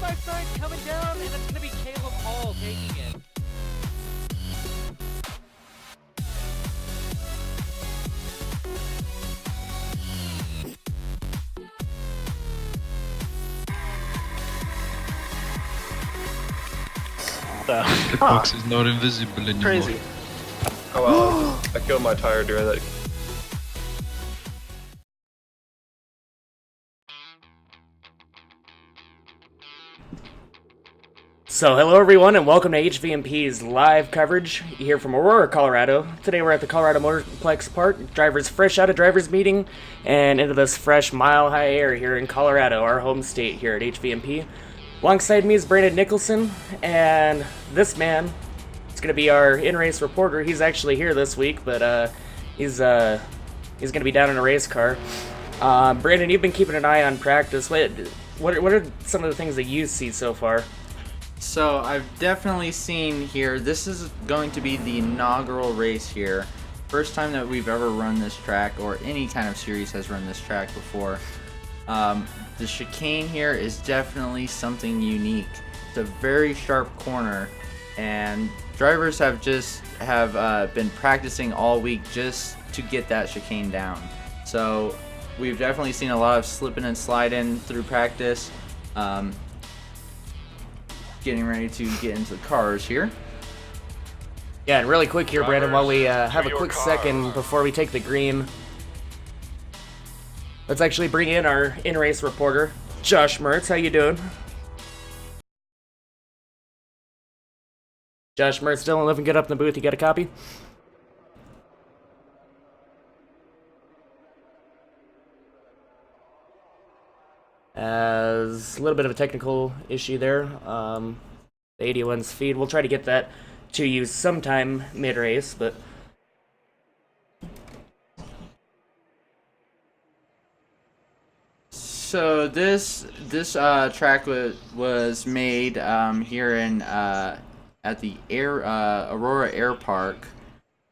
my friend, coming down, and it's going to be Caleb Hall taking it. The box is not invisible anymore. Crazy. Oh well, I killed my tire during that. So hello everyone and welcome to HVMP's live coverage here from Aurora, Colorado. Today we're at the Colorado Motorplex Park. Drivers fresh out of driver's meeting and into this fresh mile-high air here in Colorado, our home state here at HVMP. Alongside me is Brandon Nicholson, and this man is going to be our in-race reporter. He's actually here this week, but he's going to be down in a race car. Brandon, you've been keeping an eye on practice. What are some of the things that you see so far? So I've definitely seen here, this is going to be the inaugural race here. First time that we've ever run this track, or any kind of series has run this track before. The chicane here is definitely something unique. It's a very sharp corner, and drivers have been practicing all week just to get that chicane down. So we've definitely seen a lot of slipping and sliding through practice. Getting ready to get into the cars here. Yeah, and really quick here, Brandon, while we have a quick second before we take the green, let's actually bring in our in-race reporter, Josh Mertz. How you doing? Josh Mertz still living good up in the booth. You got a copy? As a little bit of a technical issue there. The 81's feed. We'll try to get that to you sometime mid-race, but So this track was made here in at the Aurora Air Park,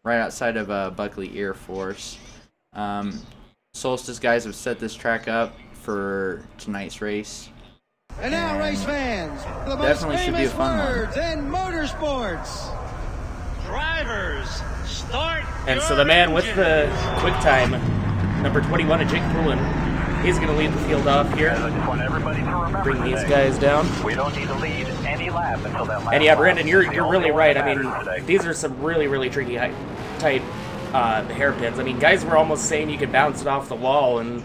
right outside of Buckley Air Force. Solstice guys have set this track up for tonight's race. And now, race fans, the most Definitely should be a famous fun one. words in motorsports. Drivers, start. and so the man with the quick time, number 21, Jake Poulin, he's going to lead the field off here. I just want everybody to remember Bring these today, guys down. we don't need to lead any lap until that last And yeah, lap. Brandon, you're It's the really only one right. that I mean, matters today. these are some really tricky, tight hairpins. I mean, guys were almost saying you could bounce it off the wall and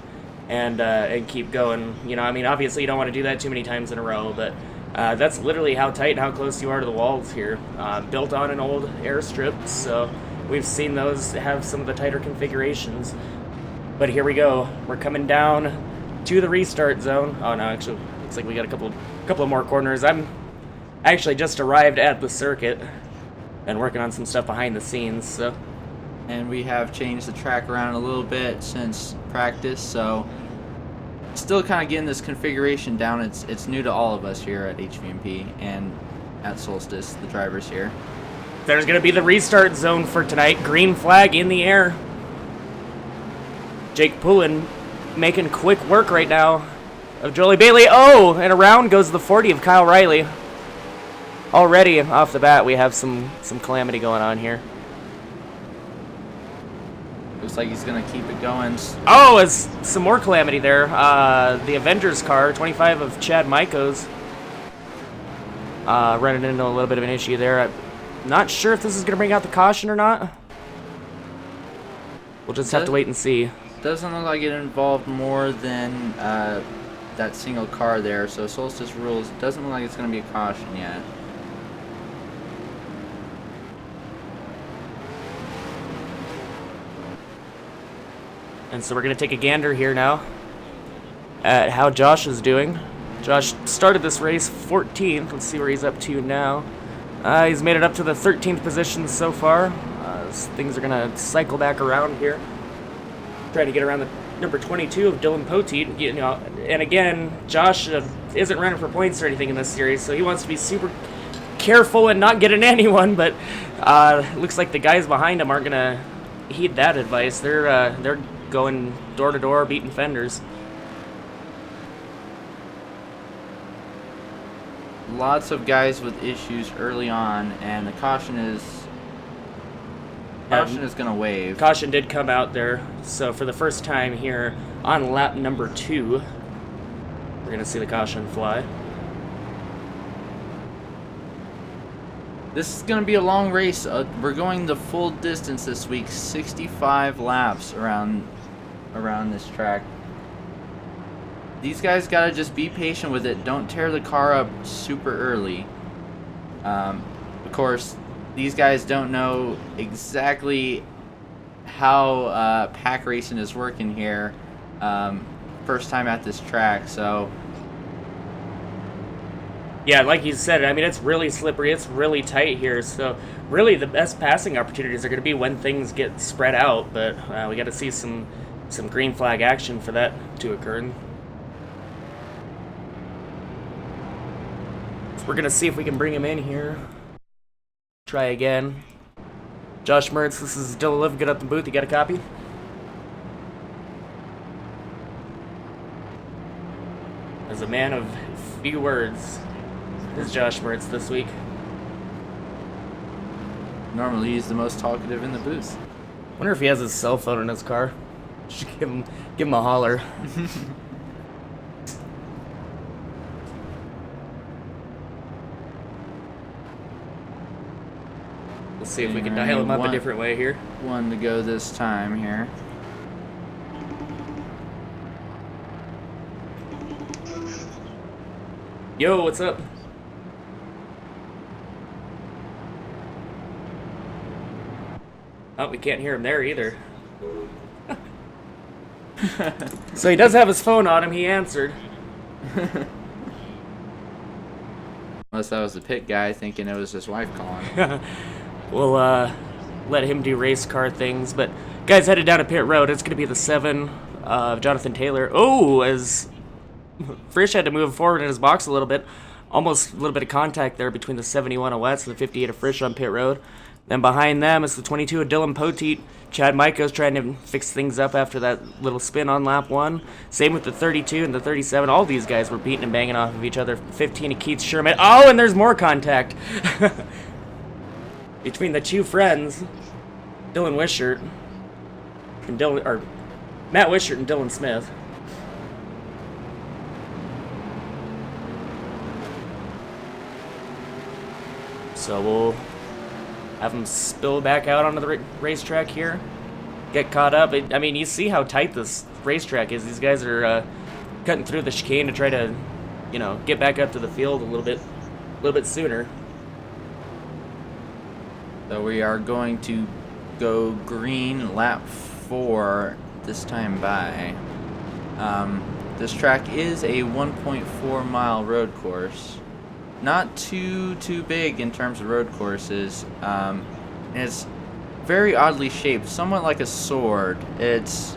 keep going. You know, I mean, obviously you don't want to do that too many times in a row, but that's literally how tight and how close you are to the walls here. Built on an old airstrip, so we've seen those have some of the tighter configurations. But here we go. We're coming down to the restart zone. Oh no, actually, looks like we got a couple of more corners. I'm actually just arrived at the circuit and working on some stuff behind the scenes, so. And we have changed the track around a little bit since practice, so still kind of getting this configuration down. It's new to all of us here at HVMP and at Solstice, the drivers here. There's going to be the restart zone for tonight. Green flag in the air. Jake Poulin making quick work right now of Jolie Bailey. Oh, and around goes the 40 of Kyle Riley. Already off the bat, we have some calamity going on here. Looks like he's going to keep it going. Oh, it's some more calamity there. The Avengers car, 25 of Chad Mycos, running into a little bit of an issue there. I'm not sure if this is going to bring out the caution or not. We'll just have to wait and see. Doesn't look like it involved more than that single car there, so Solstice rules. Doesn't look like it's going to be a caution yet. And so we're going to take a gander here now at how Josh is doing. Josh started this race 14th. Let's see where he's up to now. He's made it up to the 13th position so far. Things are going to cycle back around here. Trying to get around the number 22 of Dylan Poteet. You know, and again, Josh isn't running for points or anything in this series, so he wants to be super careful and not get in anyone, but looks like the guys behind him aren't going to heed that advice. They're going door to door, beating fenders. lots of guys with issues early on, and the caution is going to wave. Caution did come out there, so for the first time here on lap number 2, we're going to see the caution fly. This is going to be a long race. We're going the full distance this week, 65 laps around this track. These guys got to just be patient with it. Don't tear the car up super early. Of course, these guys don't know exactly how pack racing is working here. First time at this track, so... Yeah, like you said, I mean, it's really slippery, it's really tight here, so really the best passing opportunities are going to be when things get spread out, but we got to see some green flag action for that to occur. We're going to see if we can bring him in here. Try again. Josh Mertz, this is Dylan Liv, get up the booth, you got a copy? As a man of few words, is Josh Mertz this week. Normally he's the most talkative in the booth. Wonder if he has his cell phone in his car. Should give him a holler. Let's see if we can dial him up a different way here. One to go this time here. Yo, what's up? Oh, we can't hear him there either. So he does have his phone on him, he answered. Unless that was the pit guy thinking it was his wife calling. We'll let him do race car things, but guys headed down to pit road. It's going to be the 7 of Jonathan Taylor. Oh, as Frisch had to move forward in his box a little bit. Almost a little bit of contact there between the 71 of Wetz and the 58 of Frisch on pit road. Then behind them is the 22 of Dylan Poteet. Chad Michael's trying to fix things up after that little spin on lap 1. Same with the 32 and the 37. All these guys were beating and banging off of each other. 15 of Keith Sherman. Oh, and there's more contact. Between the two friends, Dylan Wishart and Matt Wishart and Dylan Smith. So we'll have them spill back out onto the racetrack here, get caught up. I mean, you see how tight this racetrack is. These guys are cutting through the chicane to try to, get back up to the field a little bit sooner. So we are going to go green lap 4 this time by. This track is a 1.4 mile road course. Not too big in terms of road courses. And it's very oddly shaped, somewhat like a sword. It's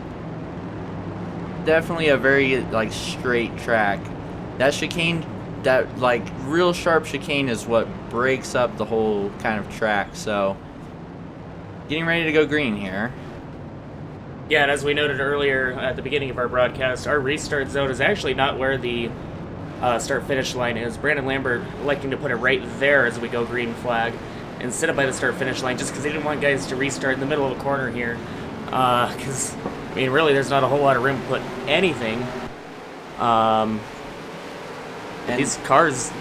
definitely a very straight track. That chicane, that real sharp chicane, is what breaks up the whole kind of track. So getting ready to go green here. Yeah, and as we noted earlier at the beginning of our broadcast, our restart zone is actually not where the start-finish line is. Brandon Lambert electing to put it right there as we go green flag instead of by the start-finish line, just because they didn't want guys to restart in the middle of a corner here. Because, really, there's not a whole lot of room to put anything. And these cars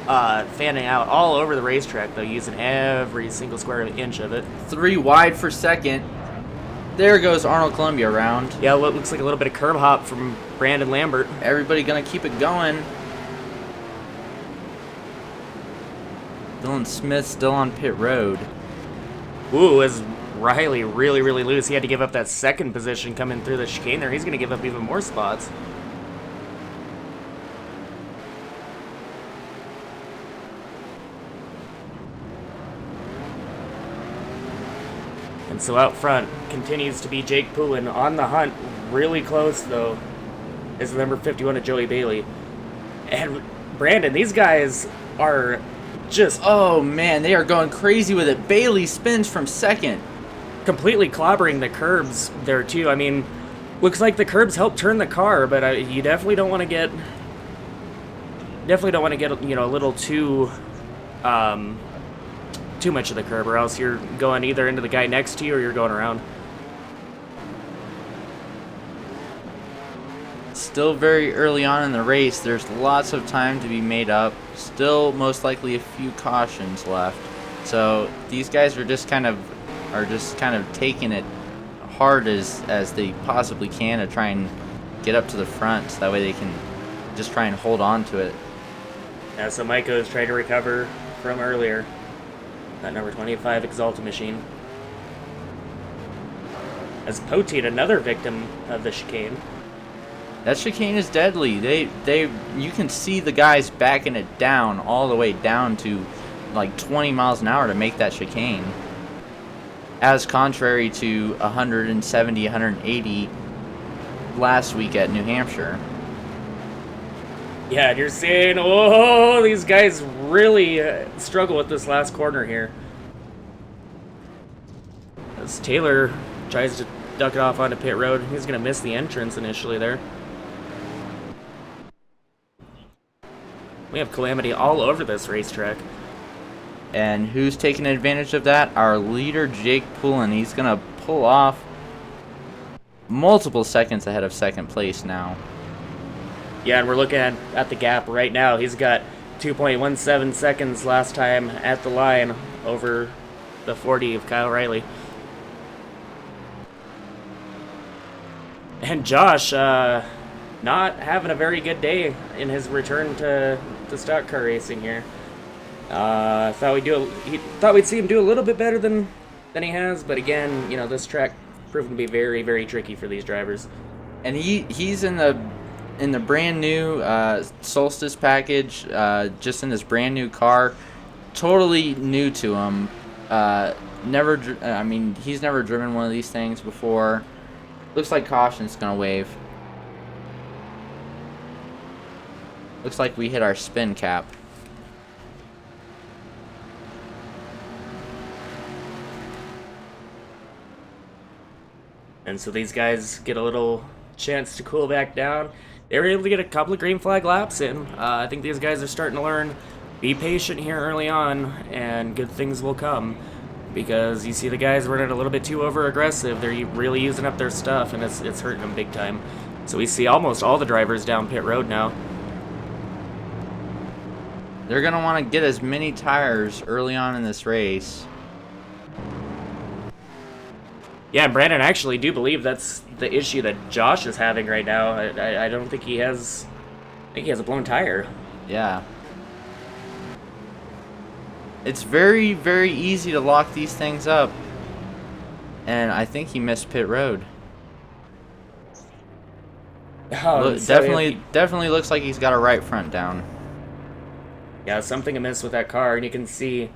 fanning out all over the racetrack, though, using every single square inch of it. 3 wide for second. There goes Arnold Columbia around. Yeah, what looks like a little bit of curb hop from Brandon Lambert. Everybody gonna keep it going. Dylan Smith still on pit road. Ooh, as Riley really loose. He had to give up that second position coming through the chicane there. He's gonna give up even more spots. And so out front continues to be Jake Poulin on the hunt. Really close, though, is the number 51 of Joey Bailey. And Brandon, these guys are just... Oh, man, they are going crazy with it. Bailey spins from second. Completely clobbering the curbs there, too. Looks like the curbs help turn the car, but you definitely don't want to get definitely don't want to get a little too much of the curb, or else you're going either into the guy next to you or you're going around. Still very early on in the race. There's lots of time to be made up. Still most likely a few cautions left. So these guys are just kind of taking it hard as they possibly can to try and get up to the front, so that way they can just try and hold on to it. Yeah, so Maiko is trying to recover from earlier. That number 25 Exalta machine. As Poteen, another victim of the chicane. That chicane is deadly. You can see the guys backing it down all the way down to like 20 miles an hour to make that chicane. As contrary to 170, 180 last week at New Hampshire. Yeah, and you're seeing, oh, these guys really struggle with this last corner here. As Taylor tries to duck it off onto pit road, he's going to miss the entrance initially there. We have calamity all over this racetrack. And who's taking advantage of that? Our leader, Jake Poulin. He's going to pull off multiple seconds ahead of second place now. Yeah, and we're looking at the gap right now. He's got 2.17 seconds last time at the line over the 40 of Kyle Riley. And Josh, not having a very good day in his return to stock car racing here. Thought we'd see him do a little bit better than he has, but again, this track proven to be very, very tricky for these drivers. And he's in the brand new Solstice package, just in this brand new car, totally new to him. He's never driven one of these things before. Looks like caution's gonna wave. Looks like we hit our spin cap. And so these guys get a little chance to cool back down. They were able to get a couple of green flag laps in. I think these guys are starting to learn, be patient here early on, and good things will come. Because you see the guys running a little bit too over-aggressive. They're really using up their stuff, and it's hurting them big time. So we see almost all the drivers down pit road now. They're going to want to get as many tires early on in this race. Yeah, and Brandon, I actually do believe that's the issue that Josh is having right now. I don't think he has... I think he has a blown tire. Yeah. It's very, very easy to lock these things up. And I think he missed pit road. Oh, definitely looks like he's got a right front down. Yeah, something amiss with that car, and you can see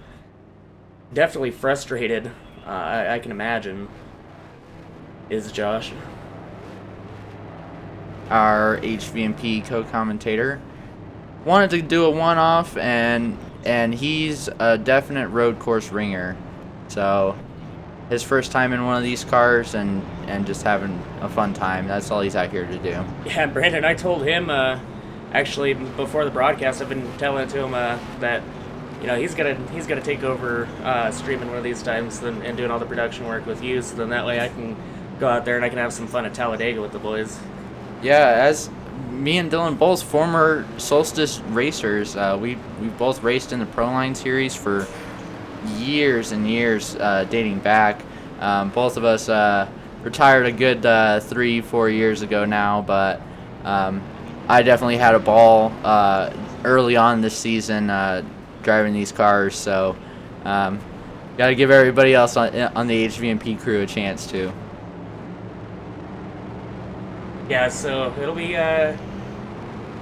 definitely frustrated, I can imagine, is Josh. Our HVMP co-commentator wanted to do a one-off, and he's a definite road course ringer. So his first time in one of these cars and just having a fun time. That's all he's out here to do. Yeah, Brandon, I told him, actually, before the broadcast, I've been telling it to him that, he's gonna take over streaming one of these times and doing all the production work with you, so then that way I can go out there and I can have some fun at Talladega with the boys. Yeah, as me and Dylan both former Solstice racers, we both raced in the Proline series for years and years, dating back. Both of us retired a good 3-4 years ago now, but I definitely had a ball early on this season driving these cars, so got to give everybody else on the HVMP crew a chance too. Yeah, so it'll be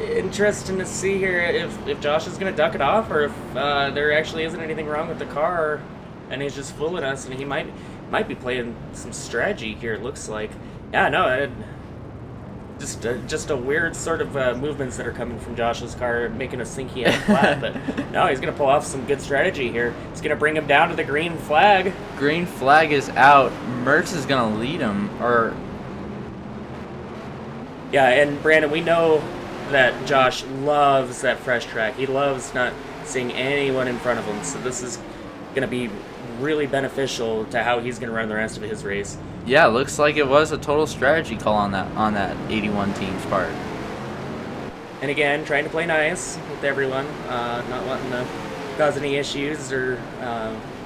interesting to see here if Josh is going to duck it off, or if there actually isn't anything wrong with the car and he's just fooling us, and he might be playing some strategy here, it looks like. Yeah, no, just a weird sort of movements that are coming from Josh's car, making us think he had a flat, but no, he's going to pull off some good strategy here. He's going to bring him down to the green flag. Green flag is out. Mertz is going to lead him, or... Yeah, and Brandon, we know that Josh loves that fresh track. He loves not seeing anyone in front of him, so this is going to be really beneficial to how he's going to run the rest of his race. Yeah, looks like it was a total strategy call on that 81 team's part. And again, trying to play nice with everyone, not wanting to cause any issues or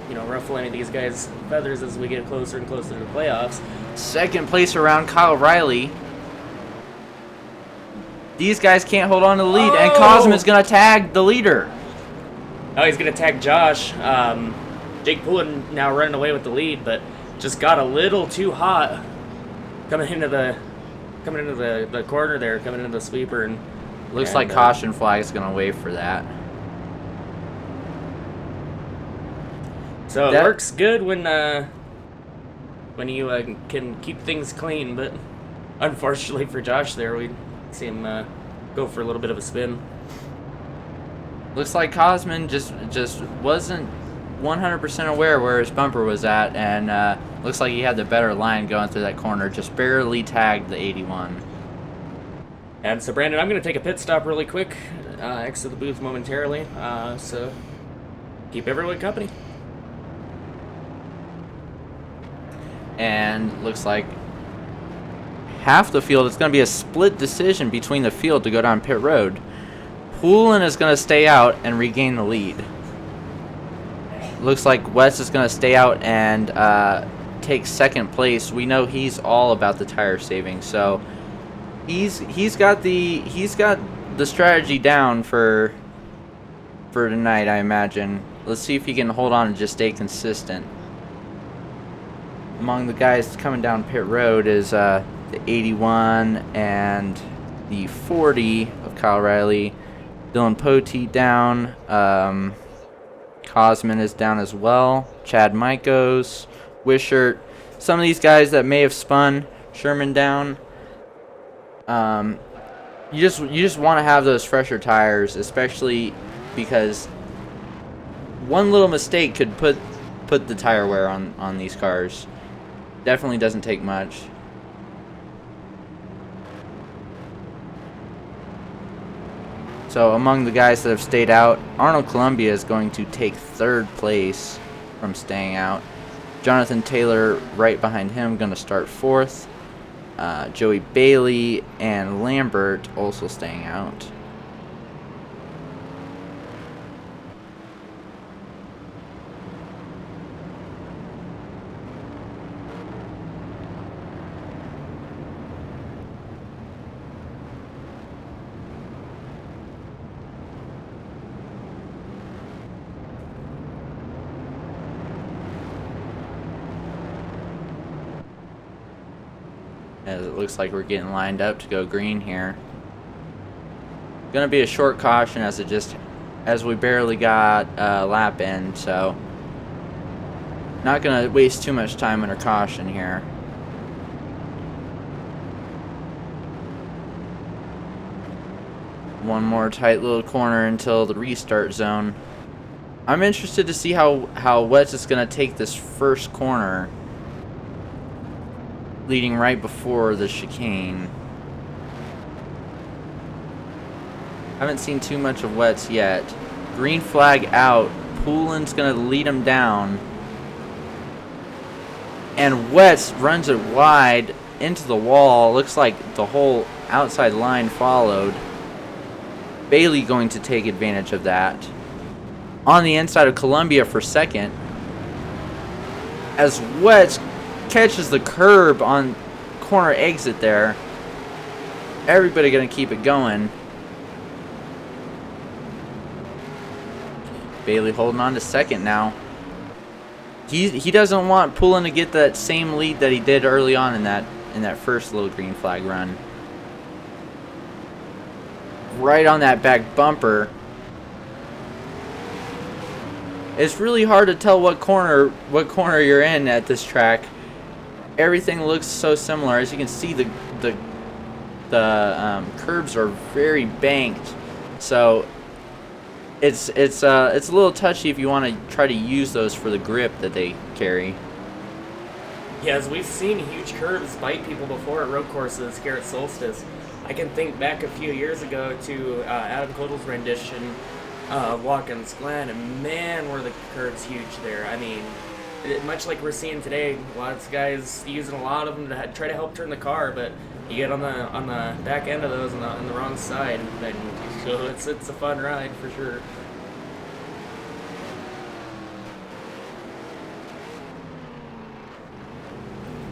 ruffle any of these guys' feathers as we get closer and closer to the playoffs. Second place around Kyle Riley. These guys can't hold on to the lead, and Cosman's going to tag the leader. Oh, he's going to tag Josh. Jake Poulin now running away with the lead, but just got a little too hot coming into the corner there, coming into the sweeper. And looks like caution flag is going to wave for that. So it works good when you can keep things clean, but unfortunately for Josh there, we see him go for a little bit of a spin. Looks like Cosman just wasn't 100% aware where his bumper was at, and looks like he had the better line going through that corner, just barely tagged the 81. And so, Brandon, I'm going to take a pit stop really quick, exit the booth momentarily, so keep everyone company. And looks like half the field, it's going to be a split decision between the field to go down pit road. Poulin is going to stay out and regain the lead. Looks like West is going to stay out and take second place. We know he's all about the tire saving, so he's got the strategy down for tonight, I imagine. Let's see if he can hold on and just stay consistent. Among the guys coming down pit road is the 81 and the 40 of Kyle Riley. Dylan Poteet down. Cosman is down as well. Chad Mikos, Wishart. Some of these guys that may have spun. Sherman down. You just want to have those fresher tires, especially because one little mistake could put the tire wear on these cars. Definitely doesn't take much. So among the guys that have stayed out, Arnold Columbia is going to take third place from staying out. Jonathan Taylor right behind him, going to start fourth. Joey Bailey and Lambert also staying out. As it looks like we're getting lined up to go green here. Gonna be a short caution as we barely got a lap in, so not gonna waste too much time under caution here. One more tight little corner until the restart zone. I'm interested to see how Wetz is gonna take this first corner, leading right before the chicane. Haven't seen too much of Wetz yet. Green flag out. Poulin's going to lead him down. And Wetz runs it wide into the wall. Looks like the whole outside line followed. Bailey going to take advantage of that. On the inside of Columbia for second. As Wetz catches the curb on corner exit there. Everybody gonna keep it going. Bailey holding on to second now. He doesn't want Poulin to get that same lead that he did early on in that first little green flag run. Right on that back bumper. It's really hard to tell what corner you're in at this track. Everything looks so similar. As you can see, the curbs are very banked, so it's a little touchy if you want to try to use those for the grip that they carry. Yeah, as we've seen huge curves bite people before at road courses here at Solstice. I can think back a few years ago to Adam Kotel's rendition of Watkins Glen, and man, were the curves huge there. I mean, much like we're seeing today, lots of guys using a lot of them to try to help turn the car, but you get on the back end of those on the wrong side, and so it's a fun ride for sure.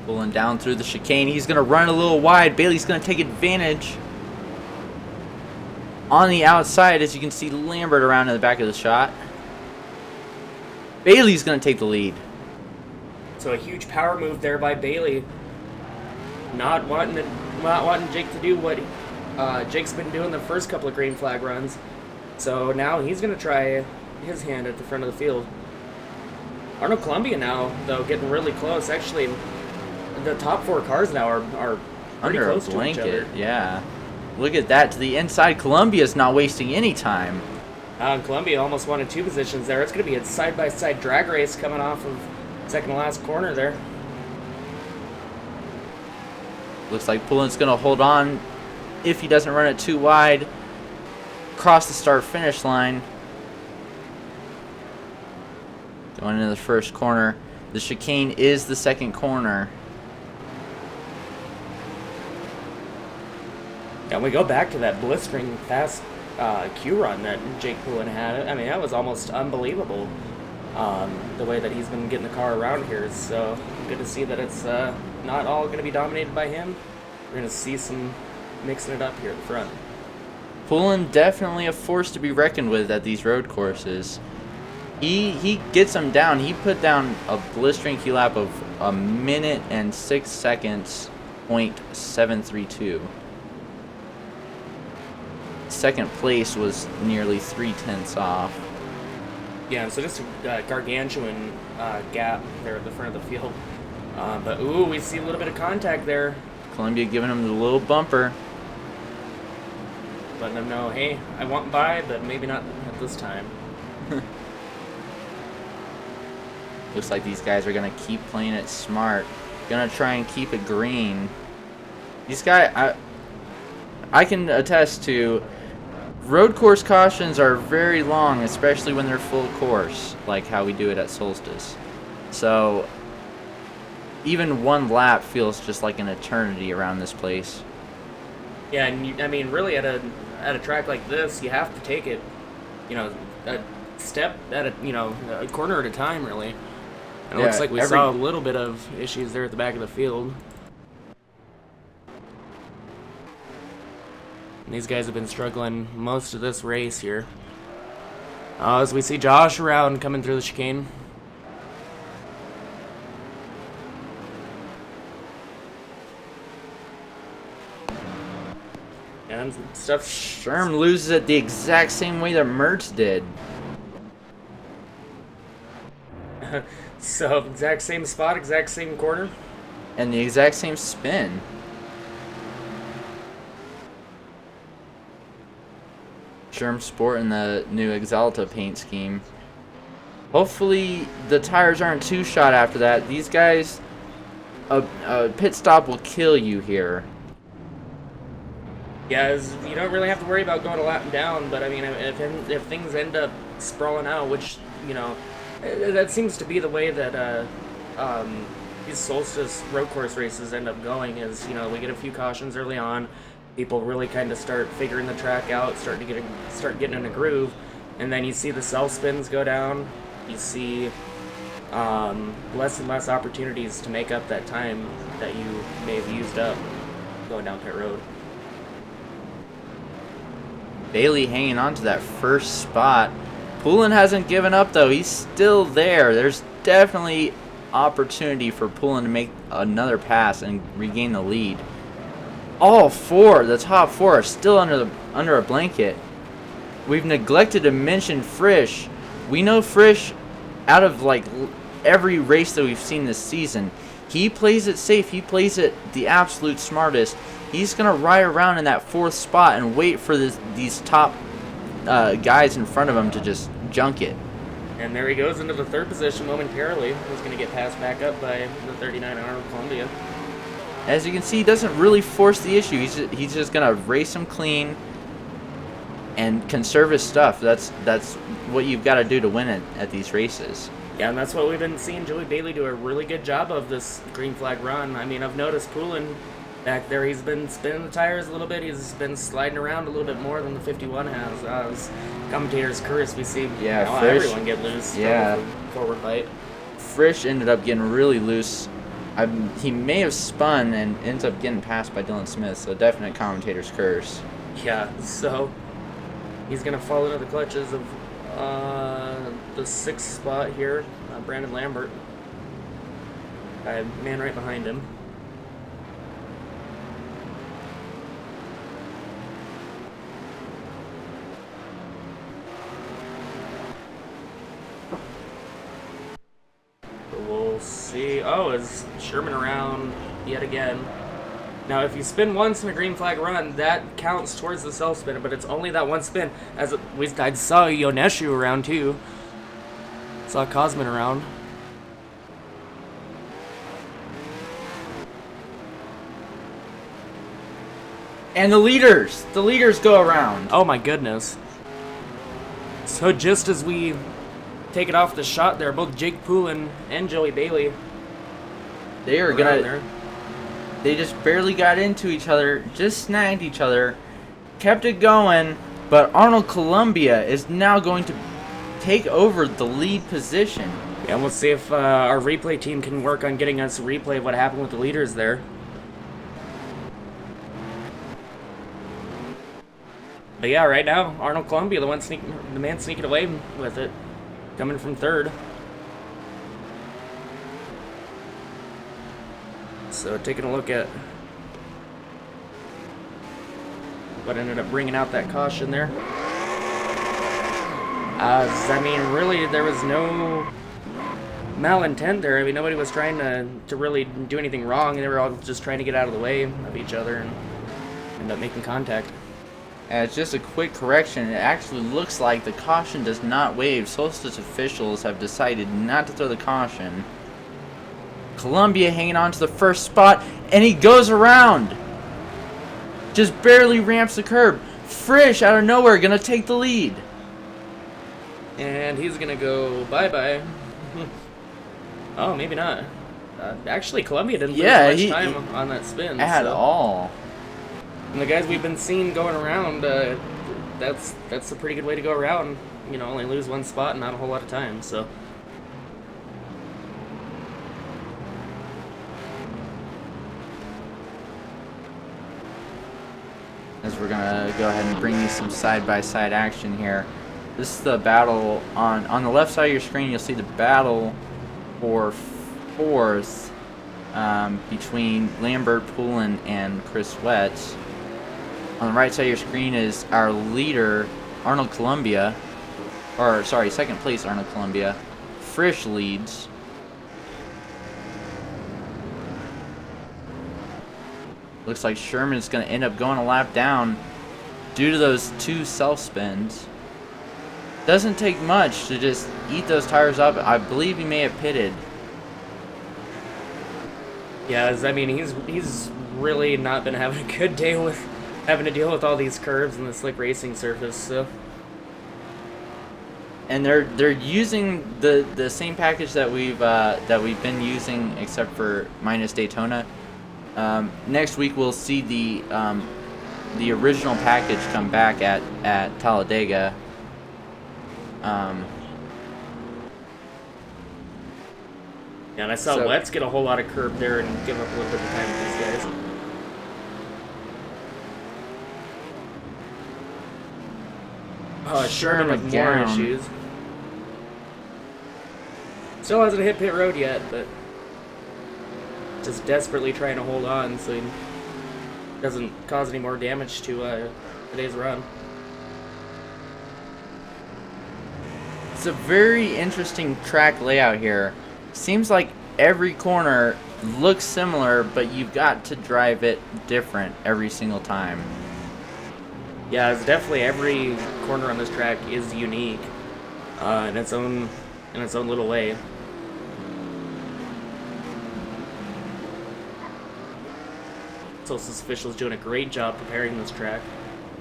Pulling down through the chicane. He's going to run a little wide. Bailey's going to take advantage. On the outside, as you can see Lambert around in the back of the shot. Bailey's going to take the lead. So a huge power move there by Bailey. Not wanting Jake to do what Jake's been doing the first couple of green flag runs. So now he's going to try his hand at the front of the field. Arnold Columbia now, though, getting really close. Actually, the top 4 cars now are pretty Under close a to each blanket, other. yeah. Look at that to the inside. Columbia's not wasting any time. Columbia almost wanted 2 positions there. It's going to be a side-by-side drag race coming off of second to last corner there. Looks like Poulin's going to hold on if he doesn't run it too wide. Cross the start-finish line. Going into the first corner. The chicane is the second corner. And we go back to that blistering fast Q run that Jake Poulin had. I mean, that was almost unbelievable, the way that he's been getting the car around here. So good to see that it's not all going to be dominated by him. We're going to see some mixing it up here in front. Poulin definitely a force to be reckoned with at these road courses. He gets them down. He put down a blistering Q lap of 1 minute and 6 seconds, .732. Second place was nearly 3/10 off. Yeah, so just a gargantuan gap there at the front of the field. But, ooh, we see a little bit of contact there. Columbia giving him the little bumper. Letting them know, hey, I want by, but maybe not at this time. Looks like these guys are going to keep playing it smart. Going to try and keep it green. These guys, I can attest to, road course cautions are very long, especially when they're full course, like how we do it at Solstice. So even 1 lap feels just like an eternity around this place. Yeah, and I mean, really, at a track like this, you have to take it, a step at a corner at a time, really. And it looks like we saw a little bit of issues there at the back of the field. And these guys have been struggling most of this race here. As we see Josh around coming through the chicane. And stuff. Sherm loses it the exact same way that Mertz did. So, exact same spot, exact same corner. And the exact same spin. Sherm sporting the new Exalta paint scheme. Hopefully the tires aren't too shot after that. These guys, a pit stop will kill you here. Yeah, you don't really have to worry about going a lap down, but I mean, if things end up sprawling out, which, that seems to be the way that these Solstice road course races end up going, is, we get a few cautions early on, people really kind of start figuring the track out, start getting in a groove, and then you see the self spins go down, you see less and less opportunities to make up that time that you may have used up going down pit road. Bailey hanging on to that first spot. Poulin hasn't given up, though. He's still there. There's definitely opportunity for Poulin to make another pass and regain the lead. All 4, the top 4, are still under a blanket. We've neglected to mention Frisch. We know Frisch, out of like every race that we've seen this season, he plays it safe. He plays it the absolute smartest. He's going to ride around in that 4th spot and wait for these top guys in front of him to just junk it. And there he goes into the 3rd position momentarily. He's going to get passed back up by the 39 Arnold Columbia. as you can see, he doesn't really force the issue. He's just gonna race him clean and conserve his stuff. That's what you've got to do to win it at these races. Yeah, and that's what we've been seeing Joey Bailey do a really good job of this green flag run. I mean, I've noticed Poulin back there, he's been spinning the tires a little bit. He's been sliding around a little bit more than the 51 has. As commentators curse, we see everyone get loose. Yeah. Forward fight. Frisch ended up getting really loose. He may have spun and ends up getting passed by Dylan Smith, so definite commentator's curse. Yeah, so he's going to fall into the clutches of the 6th spot here, Brandon Lambert. Man right behind him. We'll see. Oh, is Sherman around yet again? Now, if you spin once in a green flag run, that counts towards the self spin, but it's only that one spin. I saw Yoneshu around too. Saw Cosman around. And the leaders go around. Oh my goodness. So just as we take it off the shot there, both Jake Poulin and Joey Bailey. They are gonna. They just barely got into each other, just snagged each other, kept it going, but Arnold Columbia is now going to take over the lead position. Yeah, we'll see if our replay team can work on getting us a replay of what happened with the leaders there. But yeah, right now, Arnold Columbia, the man sneaking away with it, coming from 3rd. So taking a look at what ended up bringing out that caution there. I mean, really, there was no malintent there. I mean, nobody was trying to really do anything wrong. They were all just trying to get out of the way of each other and end up making contact. As just a quick correction, it actually looks like the caution does not wave. Solstice officials have decided not to throw the caution. Columbia hanging on to the 1st spot, and he goes around. Just barely ramps the curb. Frisch, out of nowhere, gonna take the lead. And he's gonna go bye-bye. Oh, maybe not. Actually, Columbia didn't lose much time on that spin. At all. And the guys we've been seeing going around, that's a pretty good way to go around. You know, only lose one spot and not a whole lot of time, so... As we're gonna go ahead and bring you some side-by-side action here. This is the battle on the left side of your screen. You'll see the battle for 4th between Lambert, Poulin, and Chris Wetz. On the right side of your screen is our leader, Arnold Columbia, or sorry, 2nd place Arnold Columbia. Frisch leads. Looks like Sherman is going to end up going a lap down due to those 2 self-spins. Doesn't take much to just eat those tires up. I believe he may have pitted. Yeah, I mean, he's really not been having a good day with having to deal with all these curves and the slick racing surface, so... And they're using the same package that we've been using, except for minus Daytona. Next week we'll see the original package come back at Talladega. Yeah, and I saw Wetz get a whole lot of curb there and give up a little bit of time with these guys. Oh, Sherman with more issues. Still hasn't hit pit road yet, but just desperately trying to hold on so he doesn't cause any more damage to today's run. It's a very interesting track layout here. Seems like every corner looks similar, but you've got to drive it different every single time. Yeah, it's definitely every corner on this track is unique in its own little way. Solstice officials doing a great job preparing this track.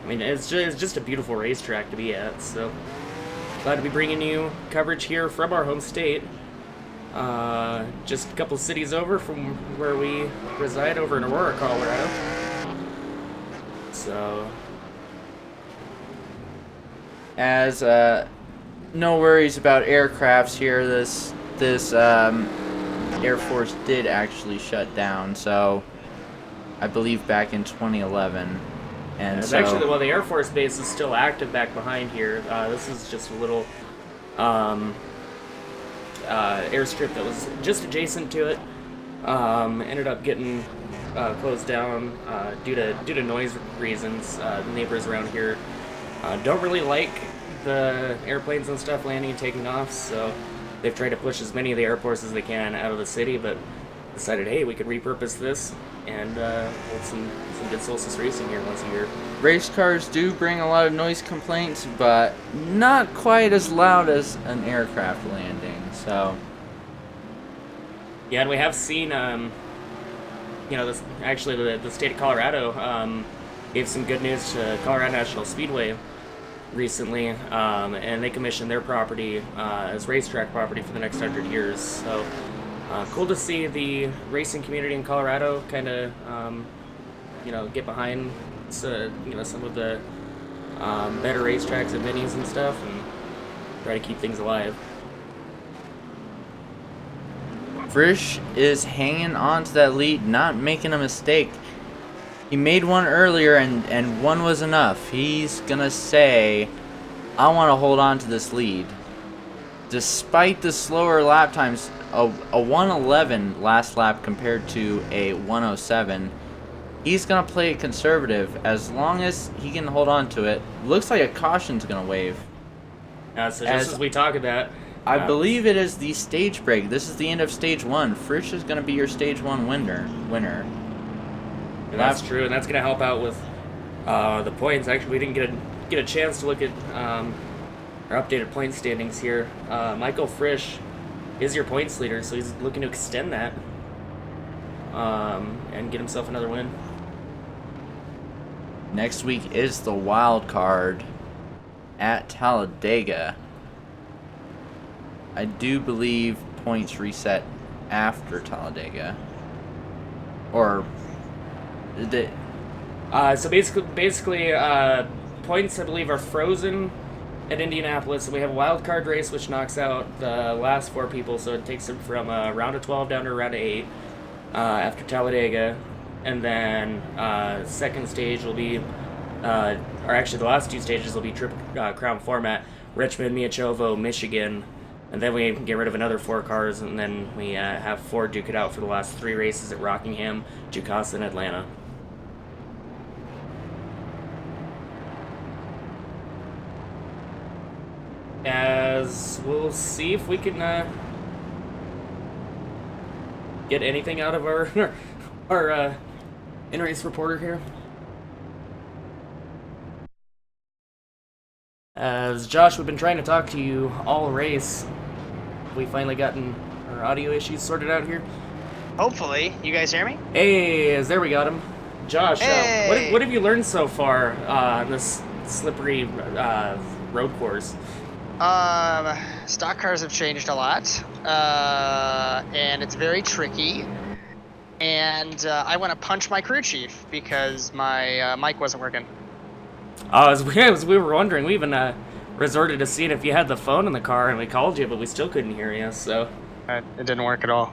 I mean, it's just a beautiful racetrack to be at, so glad to be bringing you coverage here from our home state. Just a couple cities over from where we reside over in Aurora, Colorado. So, As no worries about aircrafts here. This Air Force did actually shut down. So I believe back in 2011. And it's so, actually, well, the Air Force Base is still active back behind here. This is just a little airstrip that was just adjacent to it. Ended up getting closed down due to noise reasons. The neighbors around here don't really like the airplanes and stuff landing and taking off, so they've tried to push as many of the airports as they can out of the city, but decided, hey, we could repurpose this and hold some good Solstice racing here once a year. race cars do bring a lot of noise complaints, but not quite as loud as an aircraft landing. So yeah, and we have seen, this actually the state of Colorado gave some good news to Colorado National Speedway recently, and they commissioned their property as racetrack property for the next 100 years. So cool to see the racing community in Colorado kind of, get behind, some of the better racetracks and venues and stuff, and try to keep things alive. Frisch is hanging on to that lead, not making a mistake. He made one earlier, and one was enough. He's gonna say, I want to hold on to this lead. Despite the slower lap times, a 1:11 last lap compared to a 1:07, he's gonna play it conservative as long as he can hold on to it. Looks like a caution's gonna wave. So just as we talk about, I believe it is the stage break. This is the end of stage 1. Frisch is going to be your stage 1 winner. And that's true, and that's going to help out with the points. Actually, we didn't get a chance to look at our updated point standings here. Michael Frisch is your points leader, so he's looking to extend that and get himself another win. Next week is the wild card at Talladega. I do believe points reset after Talladega. Or the So basically, points I believe are frozen at Indianapolis, and we have a wild card race which knocks out the last 4 people, so it takes them from a round of 12 down to a round of 8 after Talladega, and then second stage will be, or actually the last 2 stages will be Triple Crown format: Richmond, Miachovo, Michigan. And then we get rid of another 4 cars, and then we have 4 duke it out for the last 3 races at Rockingham, Ducasa, and Atlanta. As we'll see if we can get anything out of our in-race reporter here. As Josh, we've been trying to talk to you all race. We finally gotten our audio issues sorted out here. Hopefully. You guys hear me? Hey, there we got him. Josh, Hey! what have you learned so far on this slippery road course? Stock cars have changed a lot, and it's very tricky. And I want to punch my crew chief because my mic wasn't working. As we were wondering, we even resorted to seeing if you had the phone in the car, and we called you, but we still couldn't hear you, so... It didn't work at all.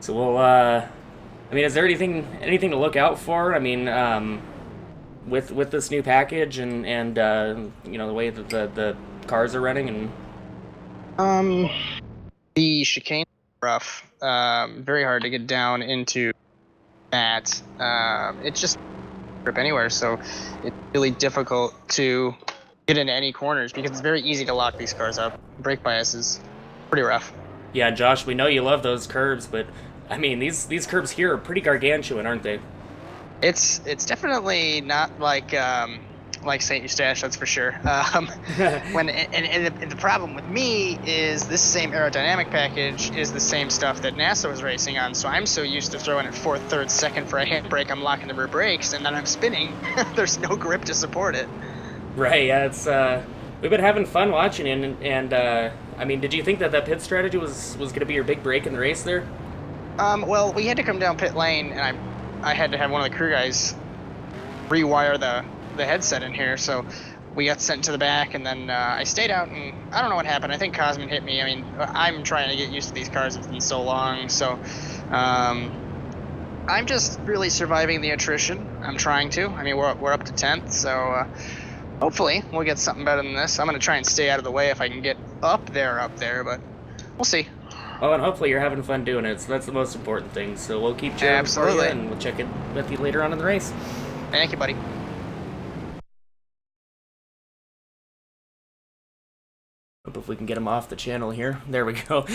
So we'll, I mean, is there anything to look out for? I mean, with this new package and the way that the cars are running and... The chicane is rough. Very hard to get down into that. It's just grip anywhere, so it's really difficult to get into any corners because it's very easy to lock these cars up. Brake bias is pretty rough. Yeah, Josh, we know you love those curbs, but I mean, these curbs here are pretty gargantuan, aren't they? It's definitely not like like St. Eustache, that's for sure. And the problem with me is this same aerodynamic package is the same stuff that NASA was racing on, so I'm so used to throwing it fourth, third, second for a handbrake, I'm locking the rear brakes, and then I'm spinning. There's no grip to support it. Right, yeah, it's, we've been having fun watching it, and I mean, did you think that pit strategy was going to be your big break in the race there? Well, we had to come down pit lane, and I had to have one of the crew guys rewire the headset in here, so we got sent to the back, and then I stayed out, and I don't know what happened. I think Cosman hit me. I mean, I'm trying to get used to these cars. It's been so long, so I'm just really surviving the attrition. I'm trying to. I mean, we're up to 10th, so hopefully we'll get something better than this. I'm going to try and stay out of the way if I can get up there, but we'll see. Oh, and hopefully you're having fun doing it, so that's the most important thing. So we'll keep cheering for you, and we'll check in with you later on in the race. Thank you, buddy. Hope if we can get him off the channel here. There we go.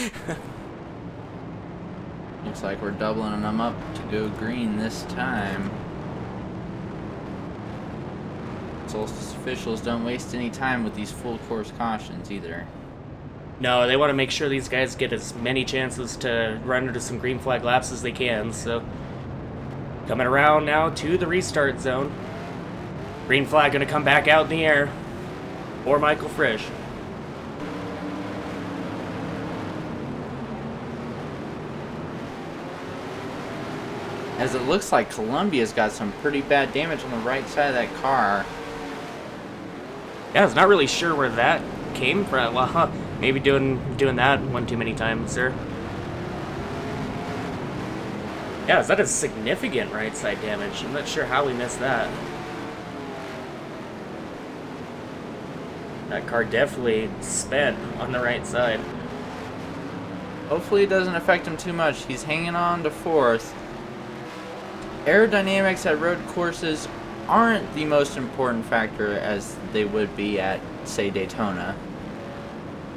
Looks like we're doubling them up to go green this time. Solstice officials don't waste any time with these full course cautions either. No, they want to make sure these guys get as many chances to run into some green flag laps as they can, so coming around now to the restart zone. Green flag going to come back out in the air for Michael Frisch. As it looks like Columbia's got some pretty bad damage on the right side of that car. Yeah, I was not really sure where that came from. Well, maybe doing that one too many times there. Yeah, that is significant right side damage. I'm not sure how we missed that. That car definitely sped on the right side. Hopefully it doesn't affect him too much. He's hanging on to 4th. Aerodynamics at road courses aren't the most important factor as they would be at, say, Daytona.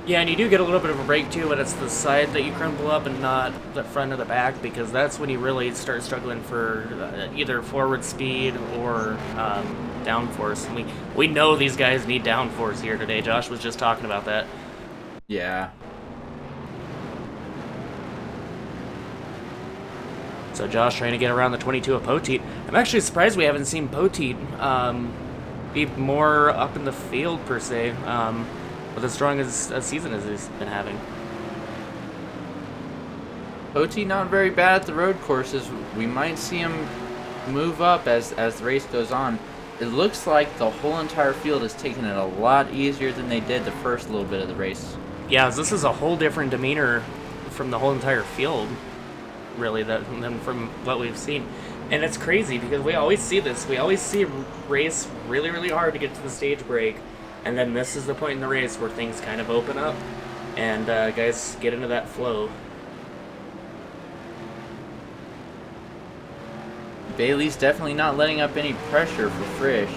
Yeah, and you do get a little bit of a break too when it's the side that you crumple up and not the front or the back, because that's when you really start struggling for either forward speed or downforce. And we know these guys need downforce here today. Josh was just talking about that. Yeah. So Josh trying to get around the 22 of Poteet. I'm actually surprised we haven't seen Poteet be more up in the field per se, with as strong as a season as he's been having. Poteet not very bad at the road courses. We might see him move up as the race goes on. It looks like the whole entire field is taking it a lot easier than they did the first little bit of the race. Yeah, this is a whole different demeanor from the whole entire field, really, than from what we've seen. And it's crazy because we always see this. We always see a race really, really hard to get to the stage break, and then this is the point in the race where things kind of open up and guys get into that flow. Bailey's definitely not letting up any pressure for Frisch.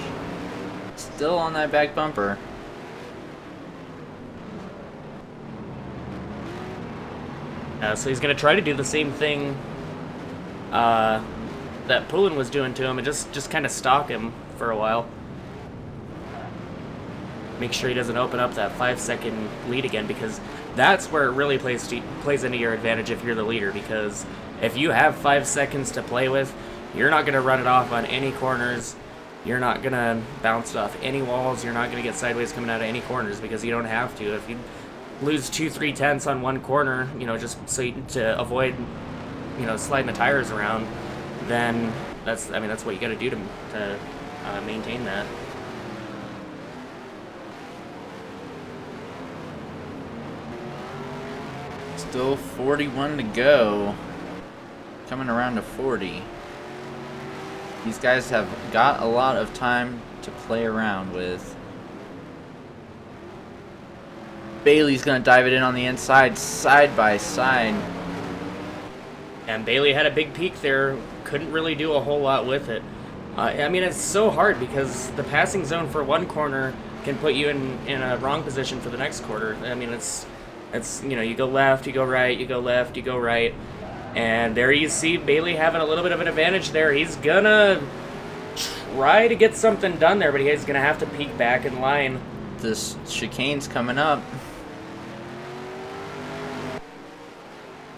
Still on that back bumper. So he's going to try to do the same thing that Poulin was doing to him, and just kind of stalk him for a while. Make sure he doesn't open up that 5-second lead again, because that's where it really plays into your advantage if you're the leader, because if you have 5 seconds to play with, you're not going to run it off on any corners. You're not going to bounce it off any walls. You're not going to get sideways coming out of any corners, because you don't have to. If you lose 2-3 tenths on one corner, just so to avoid, sliding the tires around, then that's what you got to do to maintain that. Still 41 to go. Coming around to 40. These guys have got a lot of time to play around with. Bailey's going to dive it in on the inside, side by side. And Bailey had a big peak there. Couldn't really do a whole lot with it. It's so hard because the passing zone for one corner can put you in a wrong position for the next quarter. It's you go left, you go right, you go left, you go right. And there you see Bailey having a little bit of an advantage there. He's gonna try to get something done there, but he's going to have to peek back in line. This chicane's coming up.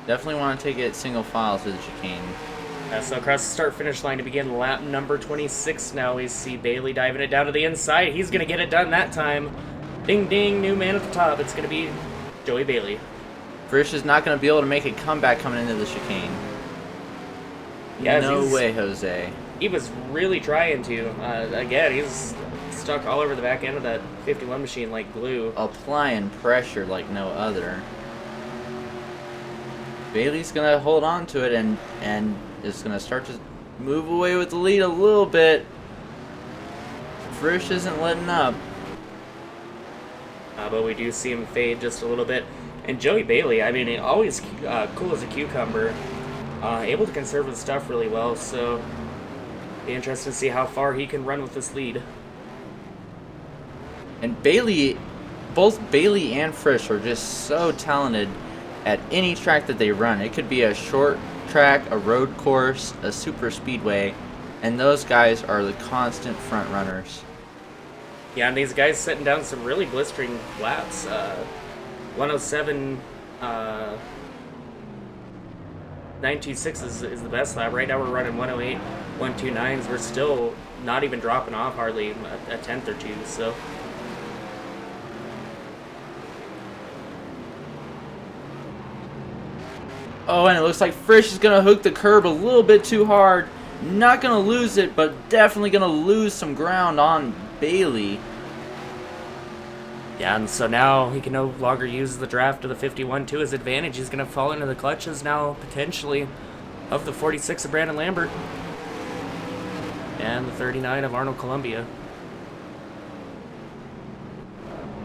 Definitely want to take it single file to the chicane. So across the start-finish line to begin lap number 26 now, we see Bailey diving it down to the inside. He's going to get it done that time. Ding, ding, new man at the top. It's going to be Joey Bailey. Frisch is not going to be able to make a comeback coming into the chicane. Yes, no way, Jose. He was really trying to. Again, he's stuck all over the back end of that 51 machine like glue. Applying pressure like no other. Bailey's going to hold on to it and is going to start to move away with the lead a little bit. Frisch isn't letting up. But we do see him fade just a little bit. And Joey Bailey, I mean, always cool as a cucumber. Able to conserve his stuff really well, so be interesting to see how far he can run with this lead. And Bailey, both Bailey and Frisch are just so talented at any track that they run. It could be a short track, a road course, a super speedway, and those guys are the constant front runners. Yeah, and these guys setting down some really blistering laps. 107, 926 is the best lap. Right now we're running 108, 129s. We're still not even dropping off hardly a tenth or two, so. Oh, and it looks like Frisch is going to hook the curb a little bit too hard. Not going to lose it, but definitely going to lose some ground on Bailey. Yeah, and so now he can no longer use the draft of the 51 to his advantage. He's going to fall into the clutches now, potentially, of the 46 of Brandon Lambert. And the 39 of Arnold Columbia.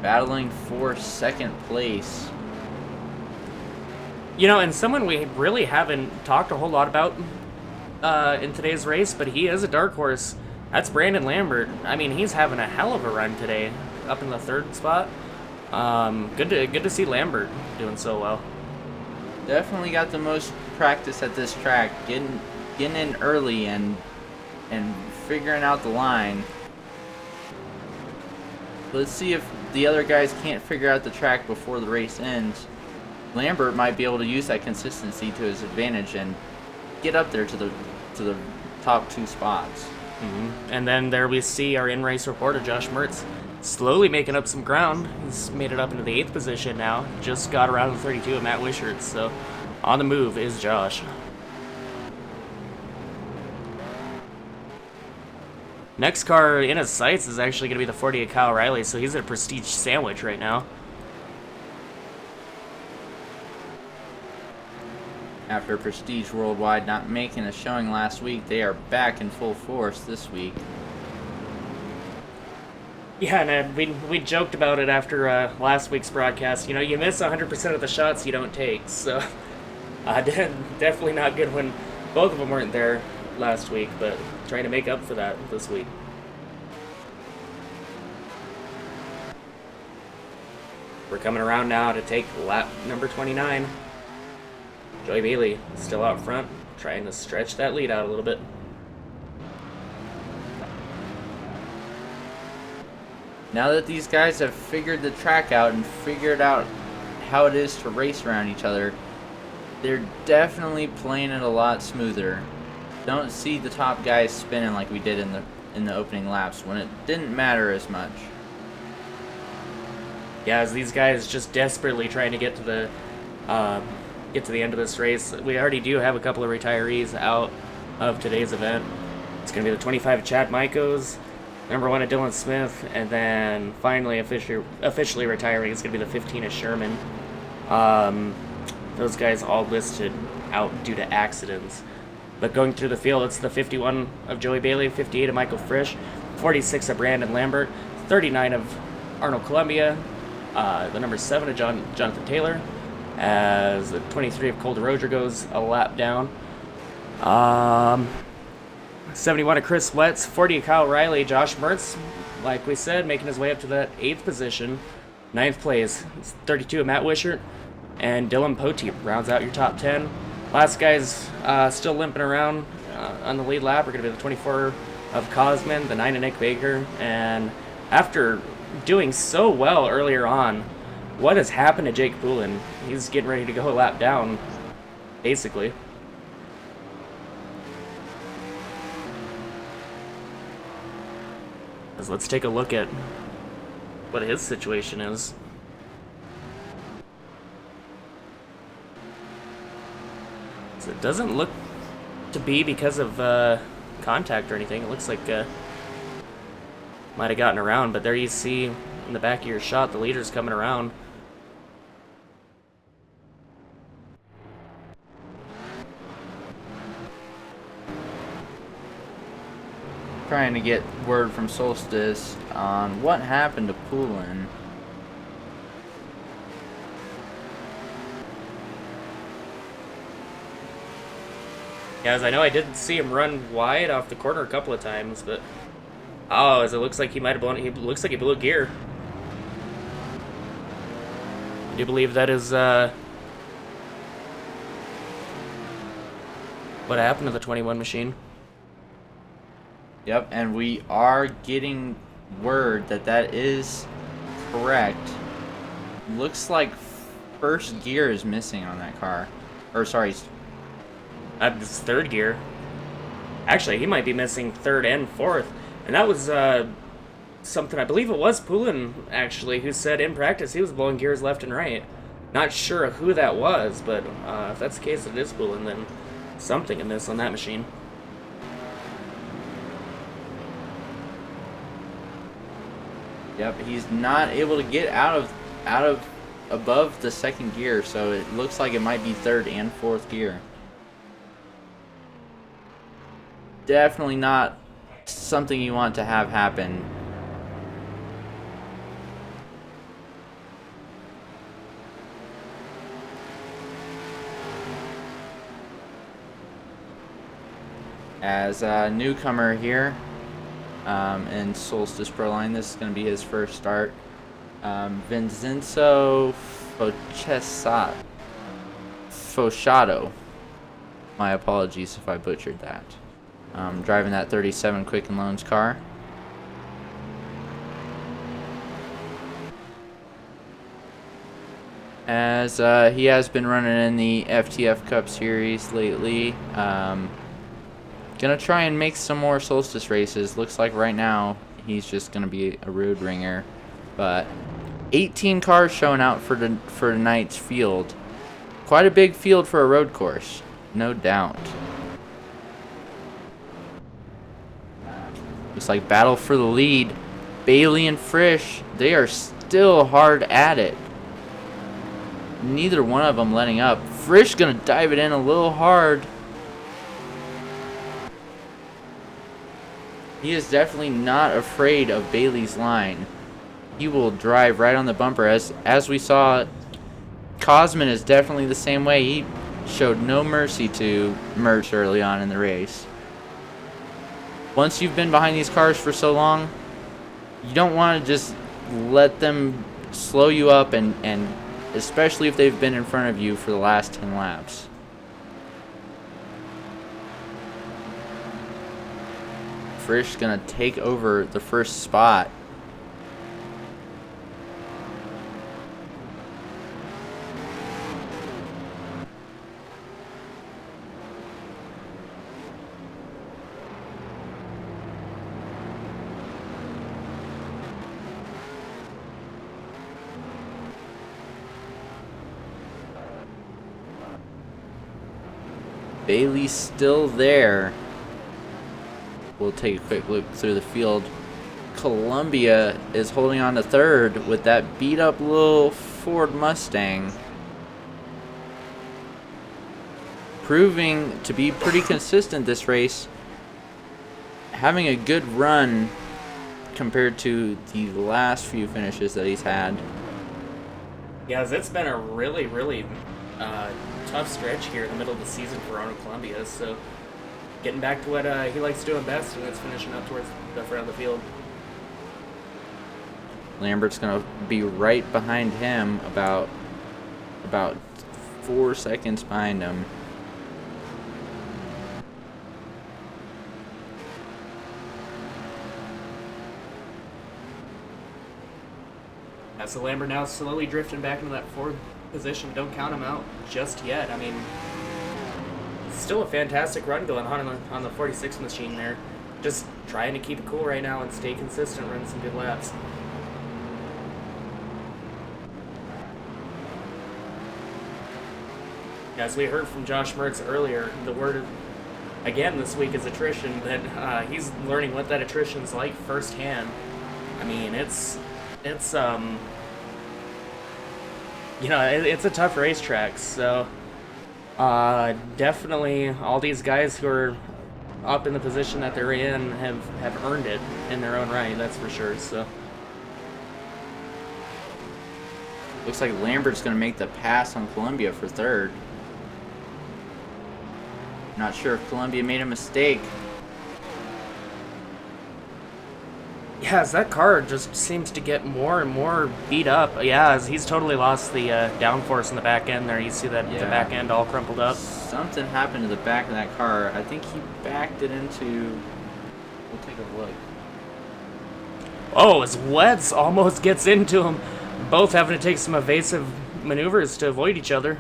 Battling for second place. You know, and someone we really haven't talked a whole lot about in today's race, but he is a dark horse. That's Brandon Lambert. I mean, he's having a hell of a run today, up in the third spot. Good to see Lambert doing so well. Definitely got the most practice at this track, getting in early and figuring out the line. Let's see if the other guys can't figure out the track before the race ends. Lambert might be able to use that consistency to his advantage and get up there to the top two spots. And then there we see our in-race reporter, Josh Mertz, slowly making up some ground. He's made it up into the 8th position now. Just got around the 32 of Matt Wishart, so on the move is Josh. Next car in his sights is actually going to be the 40 of Kyle Riley, so he's at a prestige sandwich right now. After Prestige Worldwide not making a showing last week, they are back in full force this week. Yeah, and we joked about it after last week's broadcast. You know, you miss 100% of the shots you don't take, so definitely not good when both of them weren't there last week, but trying to make up for that this week. We're coming around now to take lap number 29. Joey Bailey still out front, trying to stretch that lead out a little bit. Now that these guys have figured the track out and figured out how it is to race around each other, they're definitely playing it a lot smoother. Don't see the top guys spinning like we did in the opening laps when it didn't matter as much. Yeah, as these guys just desperately trying to get to the end of this race. We already do have a couple of retirees out of today's event. It's going to be the 25 of Chad Michaels, number 1 of Dylan Smith, and then finally officially retiring is going to be the 15 of Sherman. Those guys all listed out due to accidents. But going through the field, it's the 51 of Joey Bailey, 58 of Michael Frisch, 46 of Brandon Lambert, 39 of Arnold Columbia, the number 7 of Jonathan Taylor, as the 23 of Cole DeRoger goes a lap down. 71 of Chris Wetz, 40 of Kyle Riley, Josh Mertz, like we said, making his way up to that 8th position. 9th place, 32 of Matt Wishart, and Dylan Poteet rounds out your top 10. Last guy's still limping around on the lead lap are going to be the 24 of Cosman, the 9 of Nick Baker, and after doing so well earlier on, what has happened to Jake Poulin? He's getting ready to go a lap down, basically. So let's take a look at what his situation is. So it doesn't look to be because of contact or anything. It looks like might have gotten around, but there you see in the back of your shot the leader's coming around. Trying to get word from Solstice on what happened to Poulin. Yeah, as I know, I did see him run wide off the corner a couple of times, but oh, as it looks like he might have blown. He looks like he blew a gear. I do believe that is what happened to the 21 machine. Yep, and we are getting word that that is correct. Looks like first gear is missing on that car. Or sorry, This third gear. Actually, he might be missing third and fourth. And that was something, I believe it was Poulin, actually, who said in practice he was blowing gears left and right. Not sure who that was, but if that's the case, it is Poulin, then something amiss on that machine. yep, he's not able to get out of above the second gear, so it looks like it might be third and fourth gear. Definitely not something you want to have happen. As a newcomer here in Solstice Proline, this is going to be his first start. Vincenzo Fosciato. My apologies if I butchered that. Driving that 37 Quicken Loans car. As he has been running in the FTF Cup Series lately. Gonna try and make some more Solstice races. Looks like right now he's just gonna be a road ringer. But 18 cars showing out for tonight's field. Quite a big field for a road course, no doubt. Looks like battle for the lead. Bailey and Frisch, they are still hard at it. Neither one of them letting up. Frisch gonna dive it in a little hard. He is definitely not afraid of Bailey's line. He will drive right on the bumper. As we saw, Cosman is definitely the same way. He showed no mercy to Mertz early on in the race. Once you've been behind these cars for so long, you don't want to just let them slow you up, and especially if they've been in front of you for the last 10 laps. Frisch's gonna take over the first spot. Bailey's still there. We'll take a quick look through the field. Columbia is holding on to third with that beat up little Ford Mustang. Proving to be pretty consistent this race. Having a good run compared to the last few finishes that he's had. Yeah, it's been a really, really tough stretch here in the middle of the season for Arnold Columbia, so getting back to what he likes doing best, and that's finishing up towards the front of the field. Lambert's gonna be right behind him, about 4 seconds behind him. As the Lambert now slowly drifting back into that fourth position. Don't count him out just yet. I mean, still a fantastic run going on the 46 machine there. Just trying to keep it cool right now and stay consistent, run some good laps. As we heard from Josh Mertz earlier, the word again this week is attrition, that he's learning what that attrition's like firsthand. I mean, it's you know, it's a tough racetrack, so definitely all these guys who are up in the position that they're in have earned it in their own right, that's for sure. So looks like Lambert's going to make the pass on Columbia for third. Not sure if Columbia made a mistake. yeah, as that car just seems to get more and more beat up. Yeah, as he's totally lost the downforce in the back end there. You see that the back end all crumpled up. Something happened to the back of that car. I think he backed it into... We'll take a look. Oh, as Wetz almost gets into him. Both having to take some evasive maneuvers to avoid each other.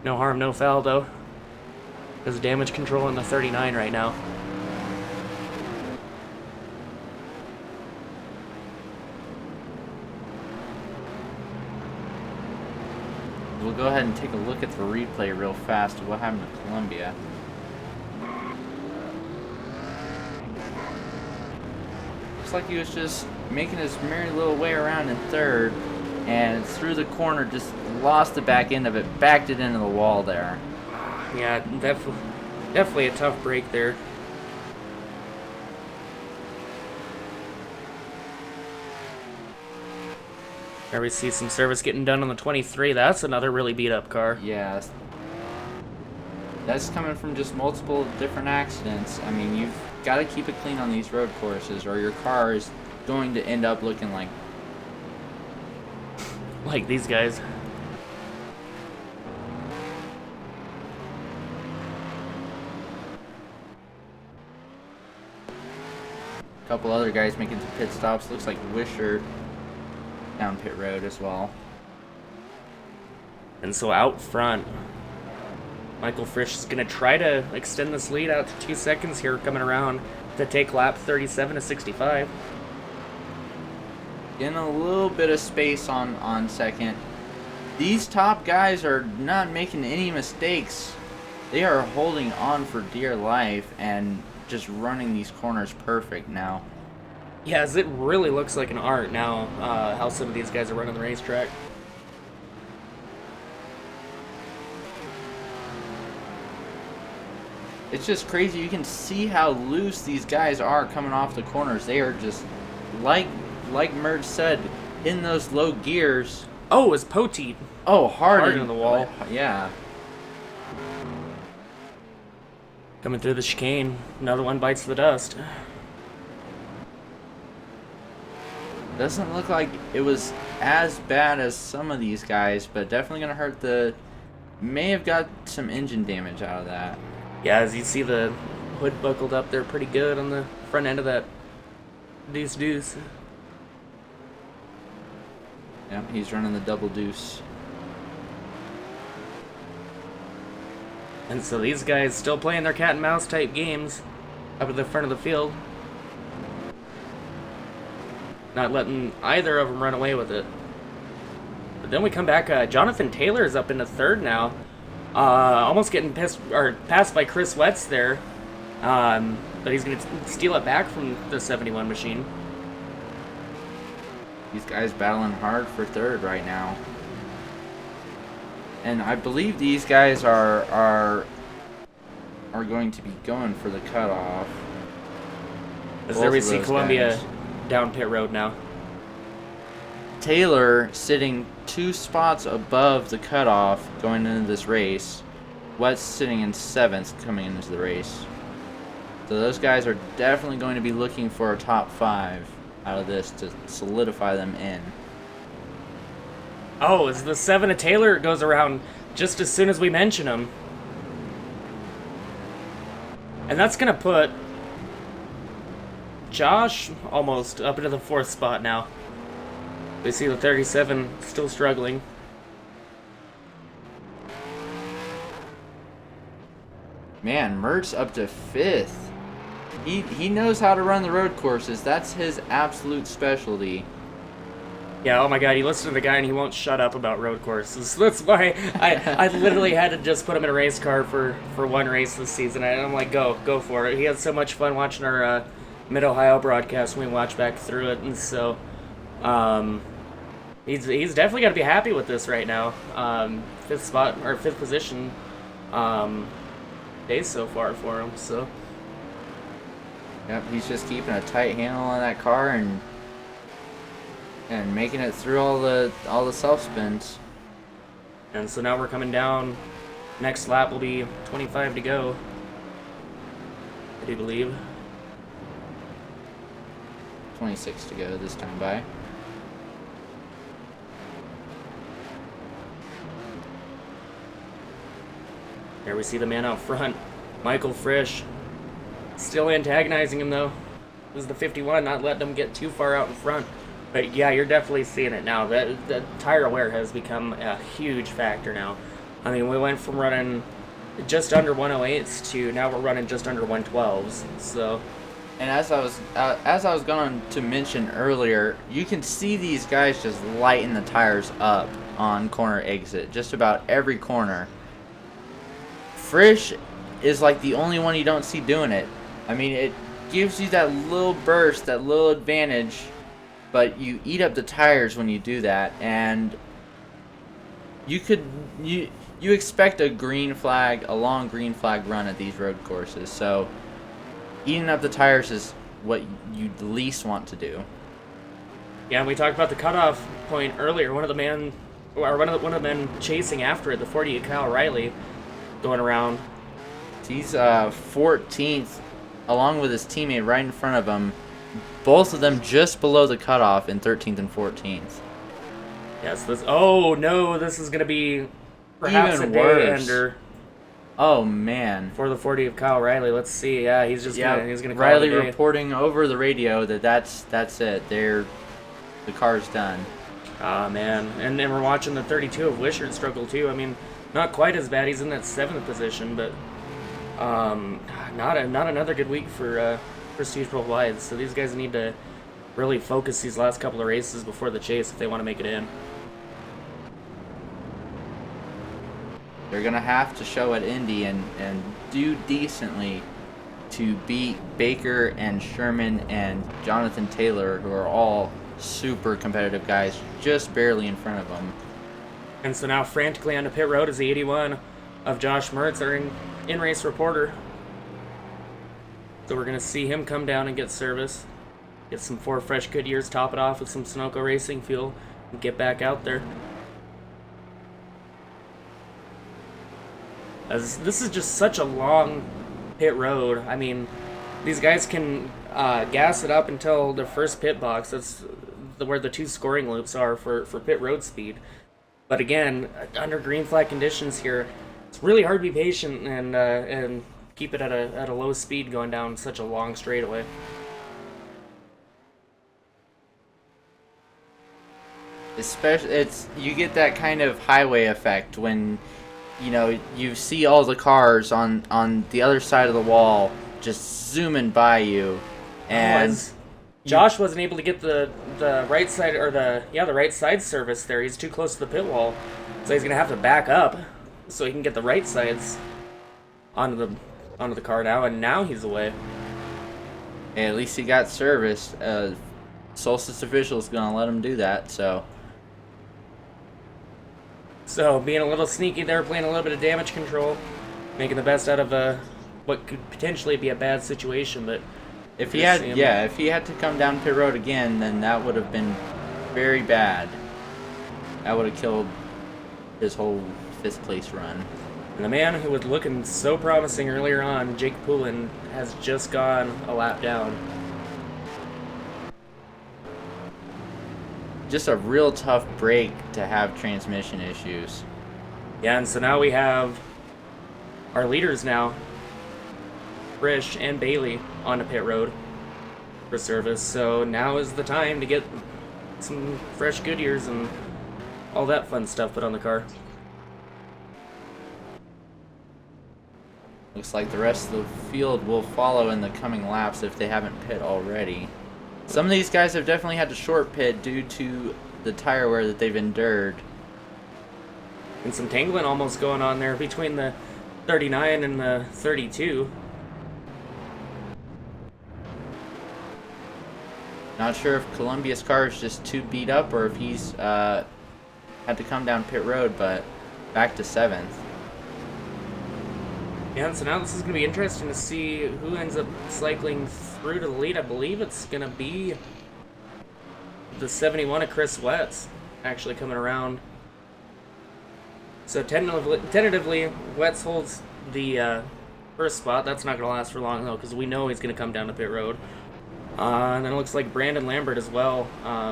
No harm, no foul, though. There's damage control in the 39 right now. We'll go ahead and take a look at the replay real fast of what happened to Columbia. Looks like he was just making his merry little way around in third, and through the corner just lost the back end of it, backed it into the wall there. Yeah, definitely a tough break there. There we see some service getting done on the 23. That's another really beat up car. Yeah. That's coming from just multiple different accidents. I mean, you've got to keep it clean on these road courses or your car is going to end up looking like these guys. a couple other guys making some pit stops. Looks like Wisher down pit road as well. And so out front, Michael Frisch is going to try to extend this lead out to 2 seconds here coming around to take lap 37 to 65. Getting a little bit of space on second. These top guys are not making any mistakes. They are holding on for dear life and just running these corners perfect now. Yeah, as it really looks like an art now, how some of these guys are running the racetrack. It's just crazy. You can see how loose these guys are coming off the corners. They are just, like Merge said, in those low gears. Oh, it's Poteet. Oh, hard into the wall. Yeah. Coming through the chicane. Another one bites the dust. Doesn't look like it was as bad as some of these guys, but definitely going to hurt the... May have got some engine damage out of that. Yeah, as you see the hood buckled up there pretty good on the front end of that deuce. Yeah, he's running the double deuce. And so these guys still playing their cat and mouse type games up at the front of the field. Not letting either of them run away with it. But then we come back, Jonathan Taylor is up into third now. Almost getting passed by Chris Wetz there. But he's going to steal it back from the 71 machine. These guys battling hard for third right now. And I believe these guys are going to be going for the cutoff. As there we see Columbia down pit road now. Taylor sitting 2 spots above the cutoff going into this race. Wetz sitting in 7th coming into the race. So those guys are definitely going to be looking for a top 5 out of this to solidify them in. Oh, as the 7 of Taylor goes around just as soon as we mention him. And that's going to put Josh almost up into the 4th spot now. We see the 37 still struggling. Man, Mert's up to 5th. He knows how to run the road courses. That's his absolute specialty. Yeah, oh my god, he listens to the guy and he won't shut up about road courses. That's why I literally had to just put him in a race car for one race this season. And I'm like, go for it. He had so much fun watching our Mid-Ohio broadcast when we watched back through it. And so, he's definitely got to be happy with this right now. 5th spot, or 5th position day so far for him, so. Yep, he's just keeping a tight handle on that car and making it through all the self spins. And so now we're coming down. Next lap will be 25 to go, I do believe. 26 to go this time by. Here we see the man out front, Michael Frisch. Still antagonizing him though. This is the 51, not letting him get too far out in front. But yeah, you're definitely seeing it now. The tire wear has become a huge factor now. I mean, we went from running just under 108s to now we're running just under 112s. So, and as I was going to mention earlier, you can see these guys just lighten the tires up on corner exit, just about every corner. Frisch is like the only one you don't see doing it. I mean, it gives you that little burst, that little advantage, but you eat up the tires when you do that, and you expect a long green flag run at these road courses. So eating up the tires is what you least want to do. Yeah, we talked about the cutoff point earlier. One of the men chasing after it, the 48 Kyle Riley, going around. He's 14th, along with his teammate right in front of him. Both of them just below the cutoff in 13th and 14th. Yes, this is going to be perhaps even a day worse. ender. Oh man! For the 40 of Kyle Riley, let's see. Yeah, he's gonna call Riley it a day. reporting over the radio that that's it. The car's done. Ah man, and we're watching the 32 of Wishart struggle too. I mean, not quite as bad. He's in that 7th position, but not another good week for Prestige Worldwide. So these guys need to really focus these last couple of races before the chase if they want to make it in. They're gonna have to show at Indy and do decently to beat Baker and Sherman and Jonathan Taylor, who are all super competitive guys, just barely in front of them. And so now frantically on the pit road is the 81 of Josh Mertz, our in-race reporter. So we're going to see him come down and get service. Get some 4 fresh Goodyears, top it off with some Sunoco Racing fuel, and get back out there. As this is just such a long pit road. I mean, these guys can gas it up until the first pit box. That's where the 2 scoring loops are for pit road speed. But again, under green flag conditions here, it's really hard to be patient and keep it at a low speed going down such a long straightaway. Especially, you get that kind of highway effect when, you know, you see all the cars on the other side of the wall just zooming by you, and Josh wasn't able to get the right side, or the right side service there. He's too close to the pit wall, so he's gonna have to back up so he can get the right sides onto the car now, and now he's away. At least he got service. Solstice official's gonna let him do that, so being a little sneaky there, playing a little bit of damage control, making the best out of what could potentially be a bad situation. But if he had to come down pit road again, then that would have been very bad. That would have killed his whole 5th place run. And the man who was looking so promising earlier on, Jake Poulin, has just gone a lap down. Just a real tough break to have transmission issues. Yeah, and so now we have our leaders now, Frisch and Bailey, on the pit road for service. So now is the time to get some fresh Goodyears and all that fun stuff put on the car. Looks like the rest of the field will follow in the coming laps if they haven't pit already. Some of these guys have definitely had to short pit due to the tire wear that they've endured. And some tangling almost going on there between the 39 and the 32. Not sure if Columbia's car is just too beat up or if he's had to come down pit road, but back to 7th. Yeah, so now this is going to be interesting to see who ends up cycling through to the lead. I believe it's going to be the 71 of Chris Wetz actually coming around. So tentatively Wetz holds the first spot. That's not going to last for long, though, because we know he's going to come down the pit road. And then it looks like Brandon Lambert as well,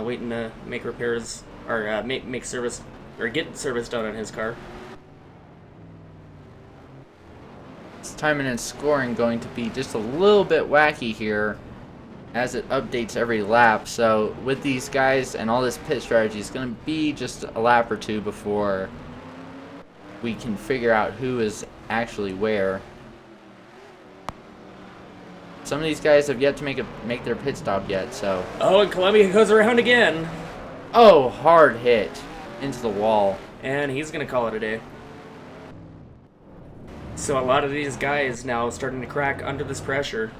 waiting to make repairs, or make service, or get service done on his car. Timing and scoring going to be just a little bit wacky here as it updates every lap. So with these guys and all this pit strategy, it's going to be just a lap or two before we can figure out who is actually where. Some of these guys have yet to make their pit stop yet, so. Oh, and Columbia goes around again. Oh, hard hit into the wall. And he's going to call it a day. So a lot of these guys now starting to crack under this pressure.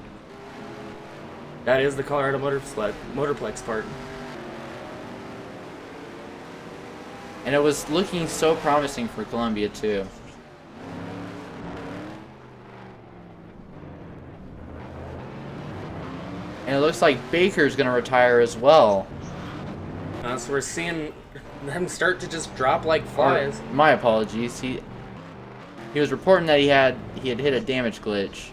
That is the Colorado Motorplex part. And it was looking so promising for Columbia too. And it looks like Baker's going to retire as well. So we're seeing them start to just drop like flies. My apologies. He was reporting that he had hit a damage glitch.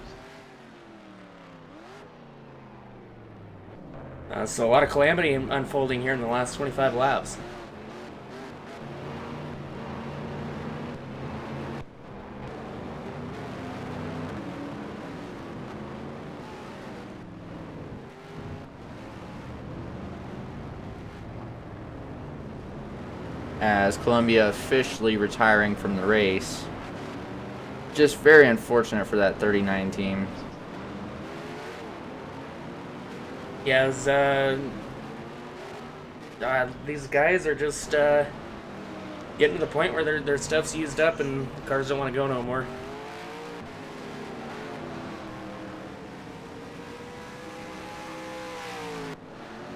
So a lot of calamity unfolding here in the last 25 laps. As Columbia officially retiring from the race. Just very unfortunate for that 39 team. Yeah, these guys are just getting to the point where their stuff's used up and the cars don't want to go no more.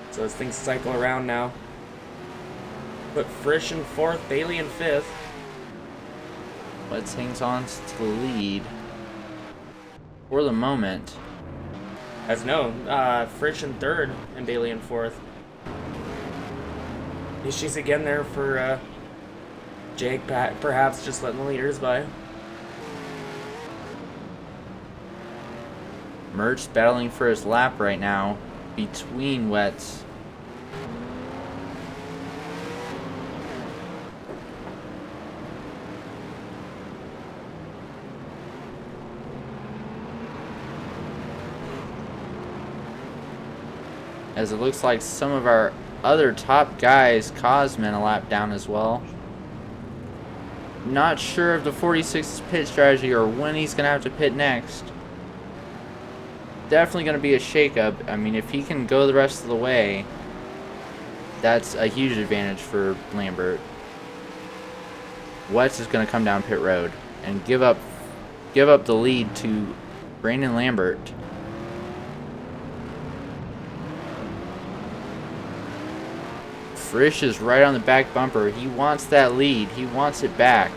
So as things cycle around now. Put Frisch in 4th, Bailey in 5th. Wetz hangs on to the lead for the moment. As no, Frisch in 3rd and Bailey in 4th. She's again there for Jake, perhaps just letting the leaders by. Mertz battling for his lap right now between Wetz. As it looks like some of our other top guys, Cosman, a lap down as well. Not sure of the 46's pit strategy or when he's going to have to pit next. Definitely going to be a shakeup. I mean, if he can go the rest of the way, that's a huge advantage for Lambert. Wetz is going to come down pit road and give up the lead to Brandon Lambert. Frisch is right on the back bumper. He wants that lead. He wants it back.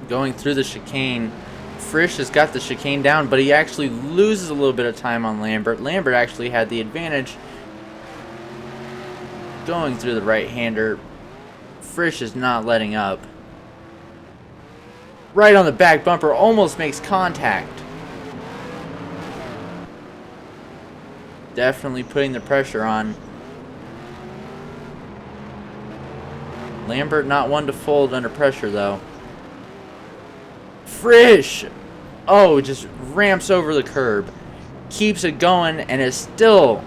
Going through the chicane. Frisch has got the chicane down, but he actually loses a little bit of time on Lambert. Lambert actually had the advantage going through the right-hander. Frisch is not letting up. Right on the back bumper. Almost makes contact. Definitely putting the pressure on. Lambert not one to fold under pressure though. Frisch! Oh, just ramps over the curb. Keeps it going and is still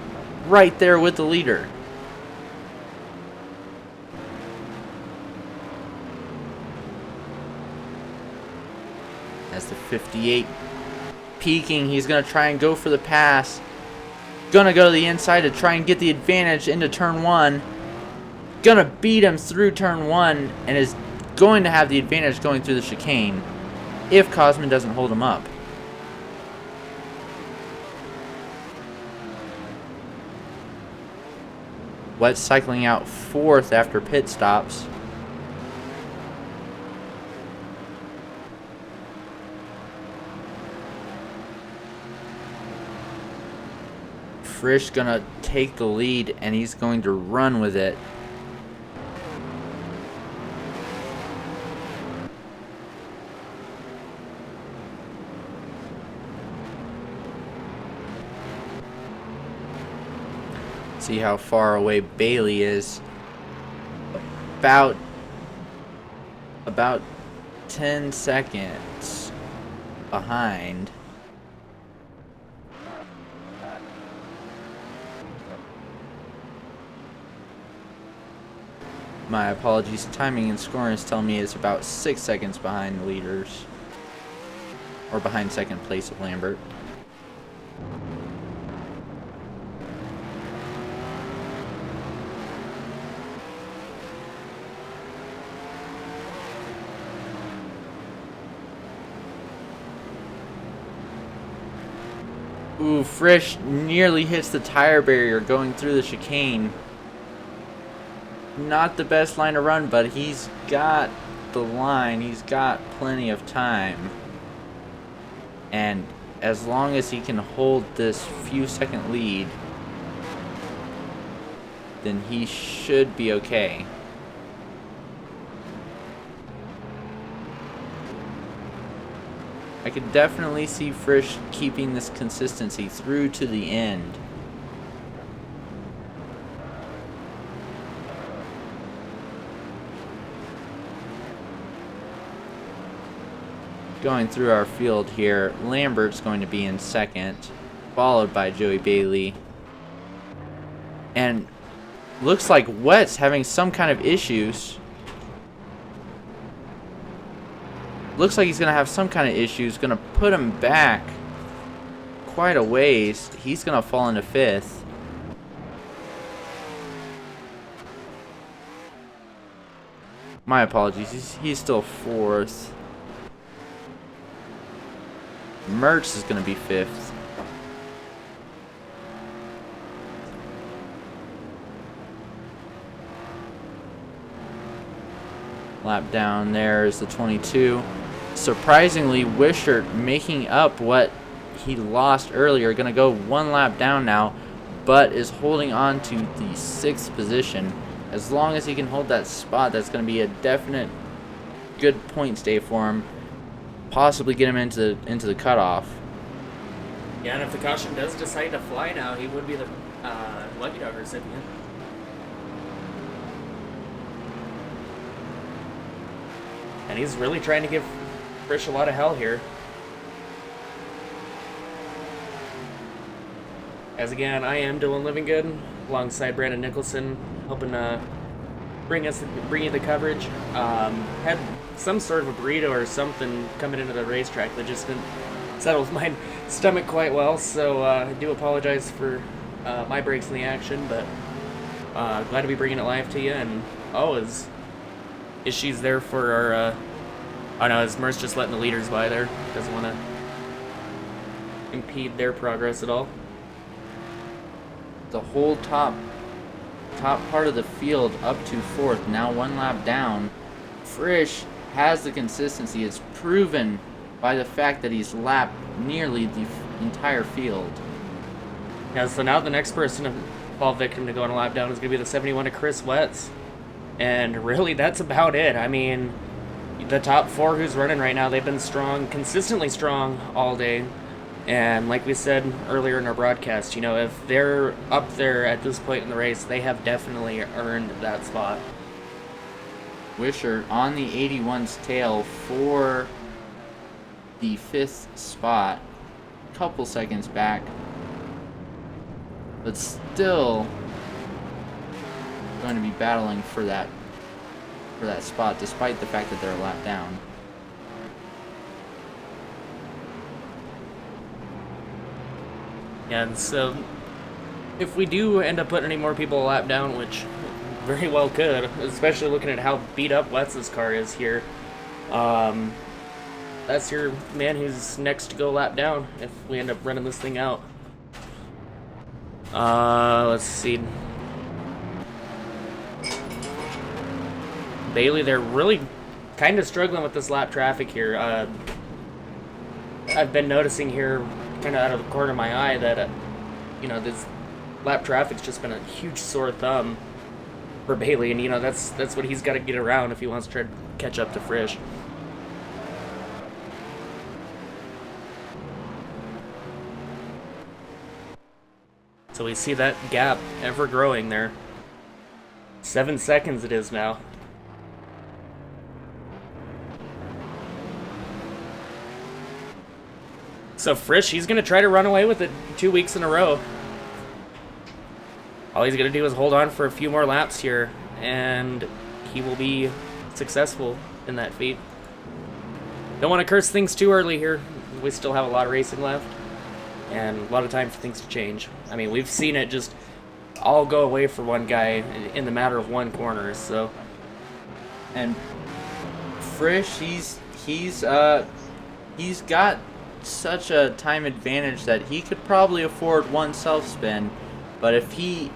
right there with the leader. As the 58 peaking, he's going to try and go for the pass. Gonna go to the inside to try and get the advantage into turn 1. Gonna beat him through turn 1 and is going to have the advantage going through the chicane if Cosman doesn't hold him up. Wet cycling out 4th after pit stops. Frisch gonna take the lead and he's going to run with it. See how far away Bailey is. About 10 seconds behind. My apologies, timing and scoring is telling me it's about 6 seconds behind the leaders. Or behind second place of Lambert. Ooh, Frisch nearly hits the tire barrier going through the chicane. Not the best line to run, but he's got the line. He's got plenty of time. And as long as he can hold this few second lead, then he should be okay. I could definitely see Frisch keeping this consistency through to the end. Going through our field here, Lambert's going to be in second, followed by Joey Bailey. And looks like Wett's having some kind of issues. Looks like he's going to have some kind of issues. Going to put him back quite a ways. He's going to fall into fifth. My apologies. He's still fourth. Mertz is going to be fifth. Lap down there is the 22. Surprisingly, Wishart making up what he lost earlier. Going to go one lap down now, but is holding on to the 6th position. As long as he can hold that spot, that's going to be a definite good points day for him. Possibly get him into the cutoff. Yeah, and if the caution does decide to fly now, he would be the lucky dog recipient. And he's really trying to give Frisch a lot of hell here. As again, I am Dylan Livingood, alongside Brandon Nicholson, helping bring you the coverage. Had some sort of a burrito or something coming into the racetrack that just didn't settle with my stomach quite well, so I do apologize for my breaks in the action, but glad to be bringing it live to you. And is she's there for our oh no, is Merce just letting the leaders by there? Doesn't want to impede their progress at all. The whole top part of the field up to 4th, now one lap down. Frisch has the consistency. It's proven by the fact that he's lapped nearly the entire field. Yeah, so now the next person to fall victim to going a lap down is going to be the 71 of Chris Wetz. And really, that's about it. I mean, the top 4 who's running right now, they've been strong, consistently strong all day. And like we said earlier in our broadcast, you know, if they're up there at this point in the race, they have definitely earned that spot. Wishart on the 81's tail for the 5th spot. Couple seconds back. but still going to be battling for that spot, despite the fact that they're a lap down. Yeah, and so if we do end up putting any more people a lap down, which very well could, especially looking at how beat up Wetz's car is here, that's your man who's next to go lap down if we end up running this thing out. Let's see. Bailey, they're really kind of struggling with this lap traffic here. I've been noticing here, kind of out of the corner of my eye, that, you know, this lap traffic's just been a huge sore thumb for Bailey, and, you know, that's what he's got to get around if he wants to try to catch up to Frisch. So we see that gap ever growing there. 7 seconds it is now. So Frisch, he's going to try to run away with it 2 weeks in a row. All he's going to do is hold on for a few more laps here, and he will be successful in that feat. Don't want to curse things too early here. We still have a lot of racing left, and a lot of time for things to change. I mean, we've seen it just all go away for one guy in the matter of one corner, so. And Frisch, he's got such a time advantage that he could probably afford one self spin, but if he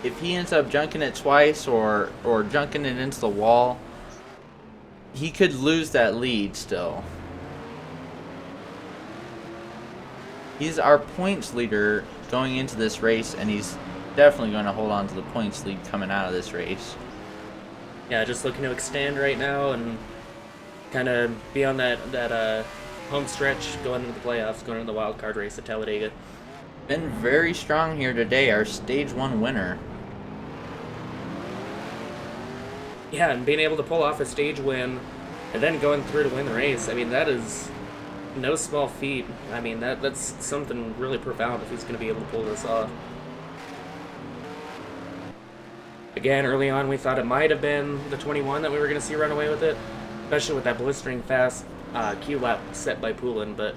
ends up junking it twice or junking it into the wall, he could lose that lead still. He's our points leader going into this race, and he's definitely going to hold on to the points lead coming out of this race. Yeah, just looking to extend right now and kind of be on that home stretch going into the playoffs, going into the wild card race at Talladega. Been very strong here today, our stage 1 winner. Yeah, and being able to pull off a stage win and then going through to win the race, I mean, that is no small feat. I mean, that's something really profound if he's going to be able to pull this off. Again, early on we thought it might have been the 21 that we were going to see run away with it, especially with that blistering fast Q lap set by Poulin, but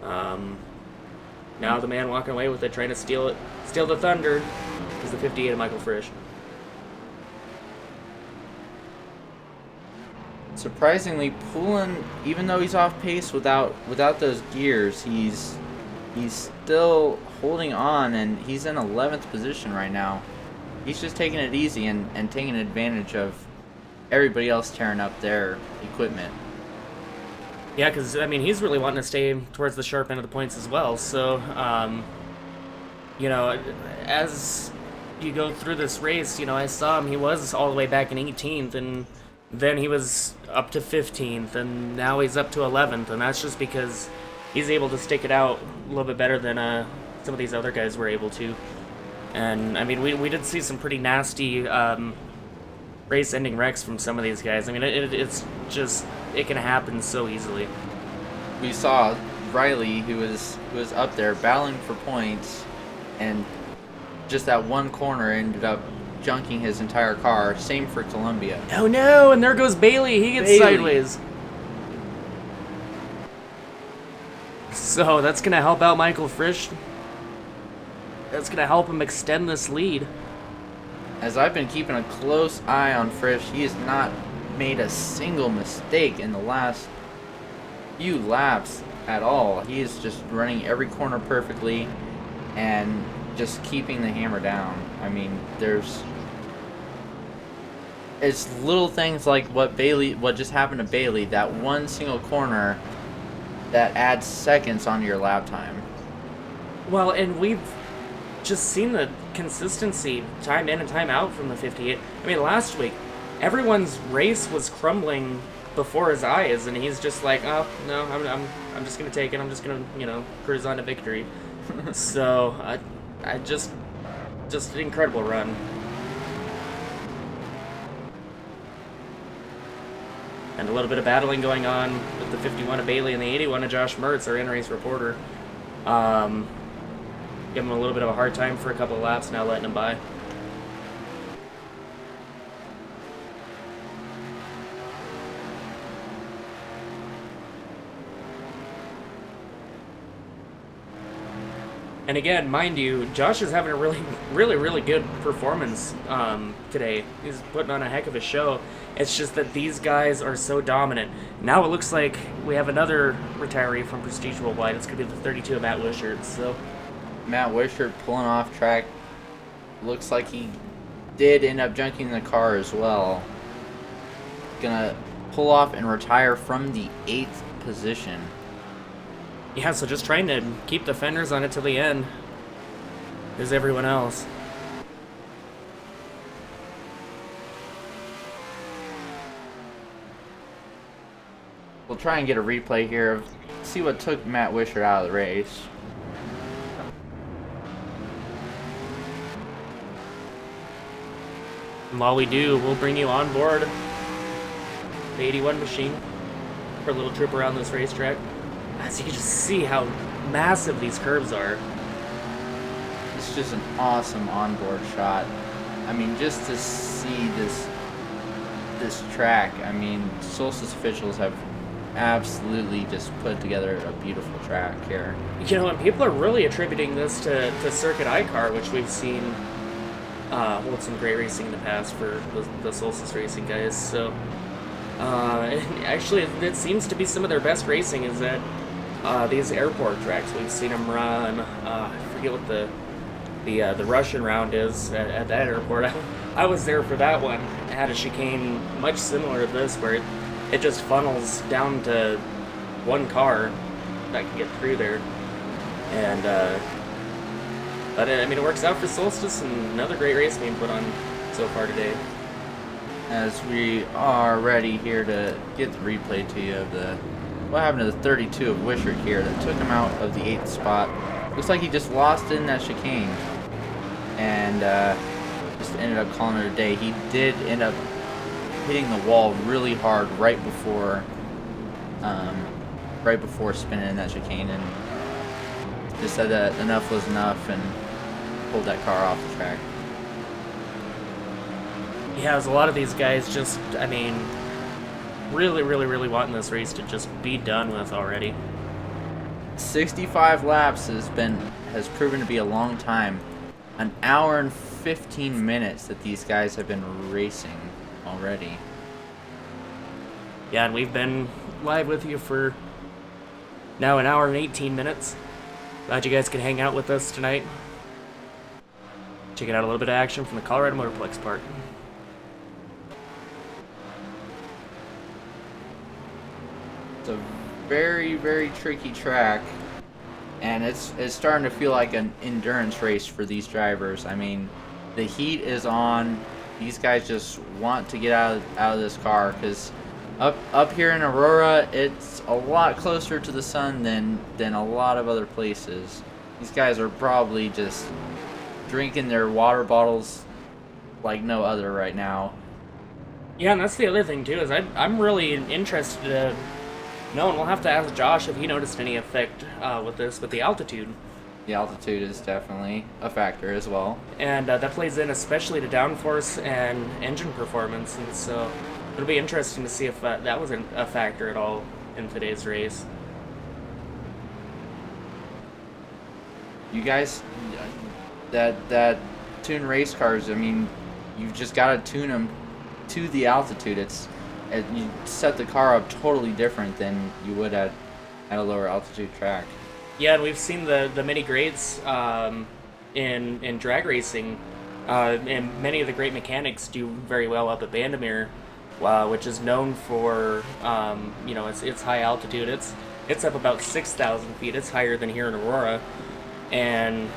now the man walking away with it, trying to steal the thunder, is the 58 of Michael Frisch. Surprisingly, Poulin, even though he's off pace without those gears, he's still holding on, and he's in 11th position right now. He's just taking it easy and taking advantage of everybody else tearing up their equipment. Yeah, because, I mean, he's really wanting to stay towards the sharp end of the points as well. So, you know, as you go through this race, you know, I saw him, he was all the way back in 18th, and then he was up to 15th, and now he's up to 11th, and that's just because he's able to stick it out a little bit better than some of these other guys were able to. And, I mean, we did see some pretty nasty race-ending wrecks from some of these guys. I mean, it's just, it can happen so easily. We saw Riley, who was up there battling for points, and just that one corner ended up junking his entire car. Same for Columbia. Oh no, and there goes Bailey. He gets sideways. So that's going to help out Michael Frisch. That's going to help him extend this lead. As I've been keeping a close eye on Frisch, he has not made a single mistake in the last few laps at all. He is just running every corner perfectly and just keeping the hammer down. I mean, it's little things like what just happened to Bailey, that one single corner that adds seconds onto your lap time. Well, and we've just seen the consistency time in and time out from the 58. I mean, last week, everyone's race was crumbling before his eyes, and he's just like, oh, no, I'm just going to take it. I'm just going to, you know, cruise on to victory. So, I just an incredible run. And a little bit of battling going on with the 51 of Bailey and the 81 of Josh Mertz, our in-race reporter. Give him a little bit of a hard time for a couple of laps, now letting him by. And again, mind you, Josh is having a really good performance today. He's putting on a heck of a show. It's just that these guys are so dominant. Now it looks like we have another retiree from Prestige Worldwide. It's going to be the 32 of Matt Wishart. So Matt Wishart pulling off track. Looks like he did end up junking the car as well. Gonna pull off and retire from the 8th position. yeah, so just trying to keep the fenders on it till the end. As everyone else. We'll try and get a replay here of see what took Matt Wishart out of the race. And while we do, we'll bring you on board the 81 machine for a little trip around this racetrack. As you can just see how massive these curves are. It's just an awesome onboard shot. I mean, just to see this track, I mean, Solstice officials have absolutely just put together a beautiful track here. You know, and people are really attributing this to Circuit iCar, which we've seen hold some great racing in the past for the Solstice Racing guys. So, actually, it seems to be some of their best racing is at these airport tracks. We've seen them run. I forget what the Russian round is at that airport. I was there for that one. It had a chicane much similar to this, where it just funnels down to one car that can get through there. And but I mean, it works out for Solstice, and another great race being put on so far today. As we are ready here to get the replay to you of what happened to the 32 of Wishart here that took him out of the 8th spot. Looks like he just lost in that chicane and just ended up calling it a day. He did end up hitting the wall really hard right before spinning in that chicane, and just said that enough was enough and pulled that car off the track. Yeah, as a lot of these guys just, I mean, really wanting this race to just be done with already. 65 laps has proven to be a long time. An hour and 15 minutes that these guys have been racing already. Yeah, and we've been live with you for now an hour and 18 minutes. Glad you guys could hang out with us tonight. Checking out a little bit of action from the Colorado Motorplex Park. It's a very tricky track, and it's starting to feel like an endurance race for these drivers. I mean, the heat is on. These guys just want to get out of this car, because up here in Aurora, it's a lot closer to the sun than a lot of other places. These guys are probably just drinking their water bottles like no other right now. Yeah, and that's the other thing too, is I'm really interested to know, and we'll have to ask Josh if he noticed any effect with the altitude. The altitude is definitely a factor as well. And that plays in especially to downforce and engine performance, and so it'll be interesting to see if that was a factor at all in today's race. You guys, that tune race cars, I mean, you've just got to tune them to the altitude. You set the car up totally different than you would at a lower altitude track. Yeah, and we've seen the mini grades in drag racing, and many of the great mechanics do very well up at Bandamere, which is known for its high altitude. It's up about 6,000 feet. It's higher than here in Aurora, and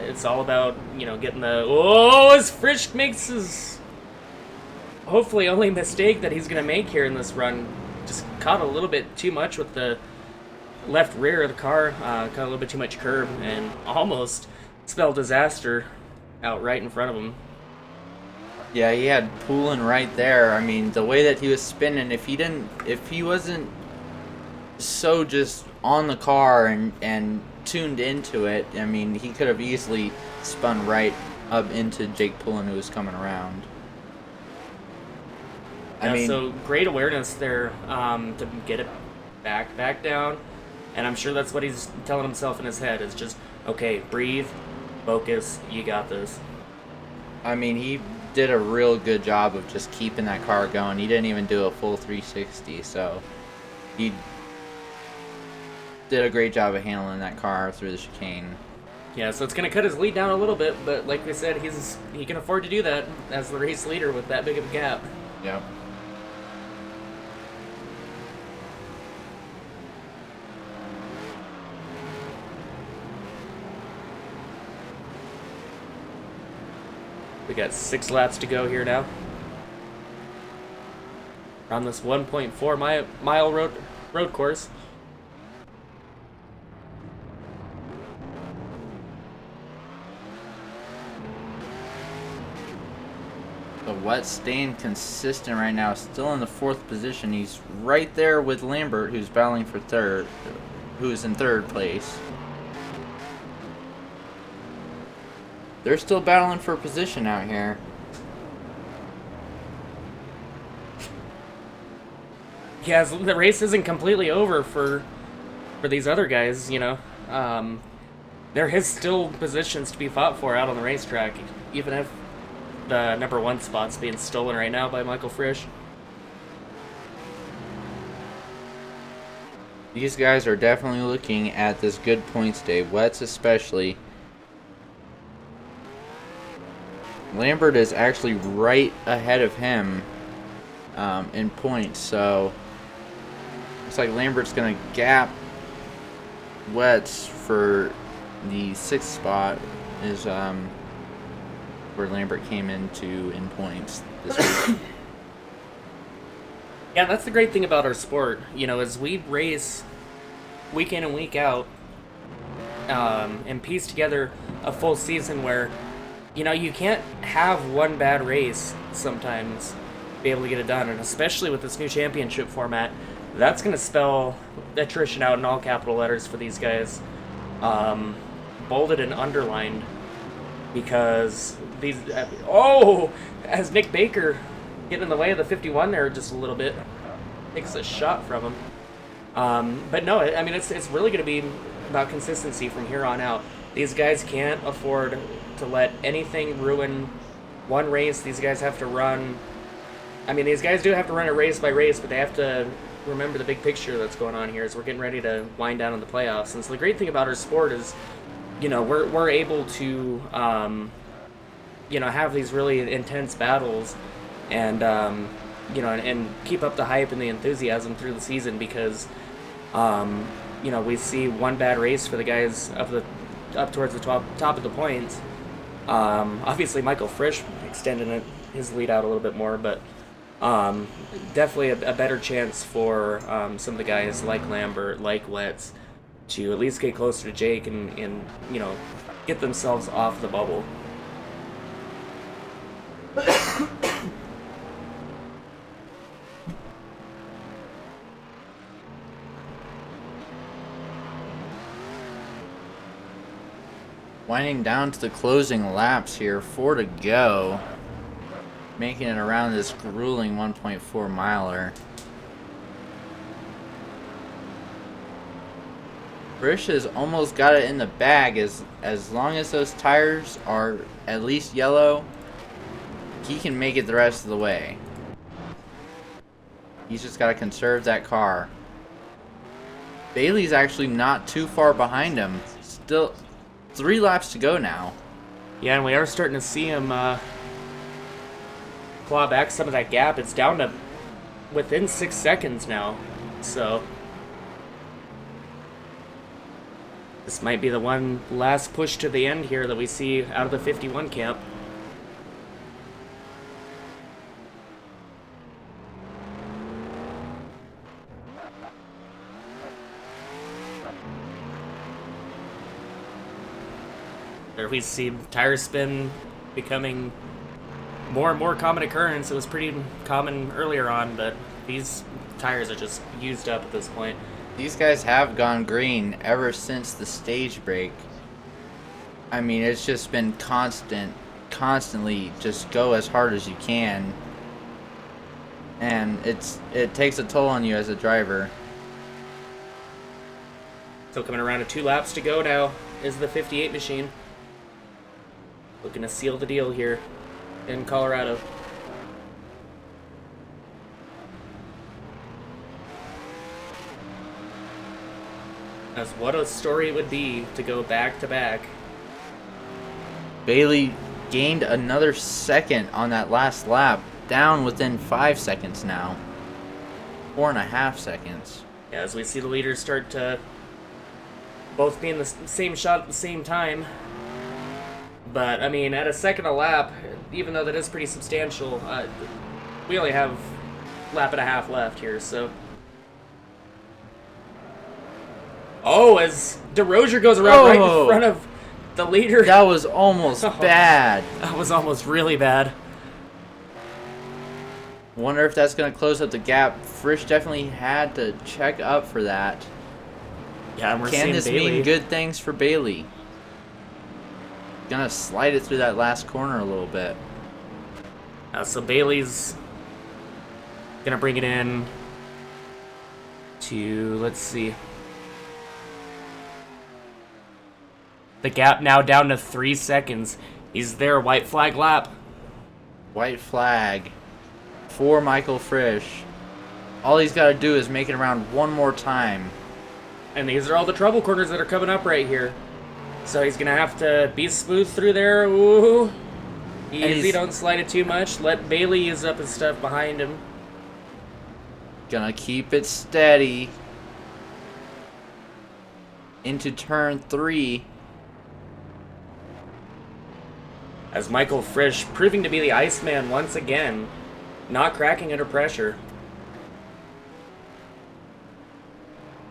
it's all about getting the as Frisch makes his hopefully only mistake that he's gonna make here in this run. Just caught a little bit too much with the left rear of the car, caught a little bit too much curb, and almost spelled disaster out right in front of him. Yeah, he had Poulin right there. I mean, the way that he was spinning, if he wasn't so just on the car and tuned into it. I mean, he could have easily spun right up into Jake Pullen, who was coming around. Yeah, I mean, so great awareness there to get it back down, and I'm sure that's what he's telling himself in his head is just, okay, breathe, focus, you got this. I mean, he did a real good job of just keeping that car going. He didn't even do a full 360, so he did a great job of handling that car through the chicane. Yeah, so it's going to cut his lead down a little bit, but like we said, he can afford to do that as the race leader with that big of a gap. Yep. We got 6 laps to go here now. On this 1.4 mile road course. The Wet staying consistent right now, still in the 4th position. He's right there with Lambert, who's battling for third, who's in 3rd place. They're still battling for position out here. Yeah, the race isn't completely over for these other guys, you know. There is still positions to be fought for out on the racetrack, even if the number 1 spot's being stolen right now by Michael Frisch. These guys are definitely looking at this good points day, Wets especially. Lambert is actually right ahead of him in points, so looks like Lambert's going to gap Wets for the 6th spot is where Lambert came into in points this week. Yeah, that's the great thing about our sport, you know, as we race week in and week out and piece together a full season where, you know, you can't have one bad race sometimes be able to get it done, and especially with this new championship format, that's going to spell attrition out in all capital letters for these guys, bolded and underlined, because these, as Nick Baker getting in the way of the 51 there just a little bit, takes a shot from him. But no, I mean, it's really going to be about consistency from here on out. These guys can't afford to let anything ruin one race. These guys have to run. I mean, these guys do have to run it race by race, but they have to remember the big picture that's going on here as we're getting ready to wind down in the playoffs. And so the great thing about our sport is, you know, we're able to, you know, have these really intense battles and, you know, and keep up the hype and the enthusiasm through the season because, you know, we see one bad race for the guys up towards the top of the points. Obviously, Michael Frisch extended his lead out a little bit more, but definitely a better chance for some of the guys like Lambert, like Wetz, to at least get closer to Jake and you know, get themselves off the bubble. Winding down to the closing laps here, 4 to go. Making it around this grueling 1.4 miler. Frisch has almost got it in the bag. As long as those tires are at least yellow, he can make it the rest of the way. He's just got to conserve that car. Bailey's actually not too far behind him. Still 3 laps to go now. Yeah, and we are starting to see him claw back some of that gap. It's down to within 6 seconds now. So this might be the one last push to the end here that we see out of the 51 camp. There we see tire spin becoming more and more common occurrence. It was pretty common earlier on, but these tires are just used up at this point. These guys have gone green ever since the stage break. I mean, it's just been constantly just go as hard as you can. And it takes a toll on you as a driver. So coming around to 2 laps to go now is the 58 machine. Looking to seal the deal here in Colorado. As what a story it would be to go back to back. Bailey gained another second on that last lap, down within 5 seconds now. 4.5 seconds. Yeah, as we see the leaders start to both be in the same shot at the same time. But, I mean, at a second a lap, even though that is pretty substantial, we only have a lap and a half left here, so... Oh, as DeRozier goes around right in front of the leader. That was almost bad. That was almost really bad. Wonder if that's going to close up the gap. Frisch definitely had to check up for that. Yeah, and we're Can seeing this Bailey. mean good things for Bailey? Gonna slide it through that last corner a little bit. So Bailey's gonna bring it in to, let's see. The gap now down to 3 seconds. He's there, white flag lap. White flag for Michael Frisch. All he's got to do is make it around one more time. And these are all the trouble corners that are coming up right here. So he's gonna have to be smooth through there. Ooh. Easy, don't slide it too much. Let Bailey use up his stuff behind him. Gonna keep it steady. Into turn 3. As Michael Frisch proving to be the Iceman once again. Not cracking under pressure.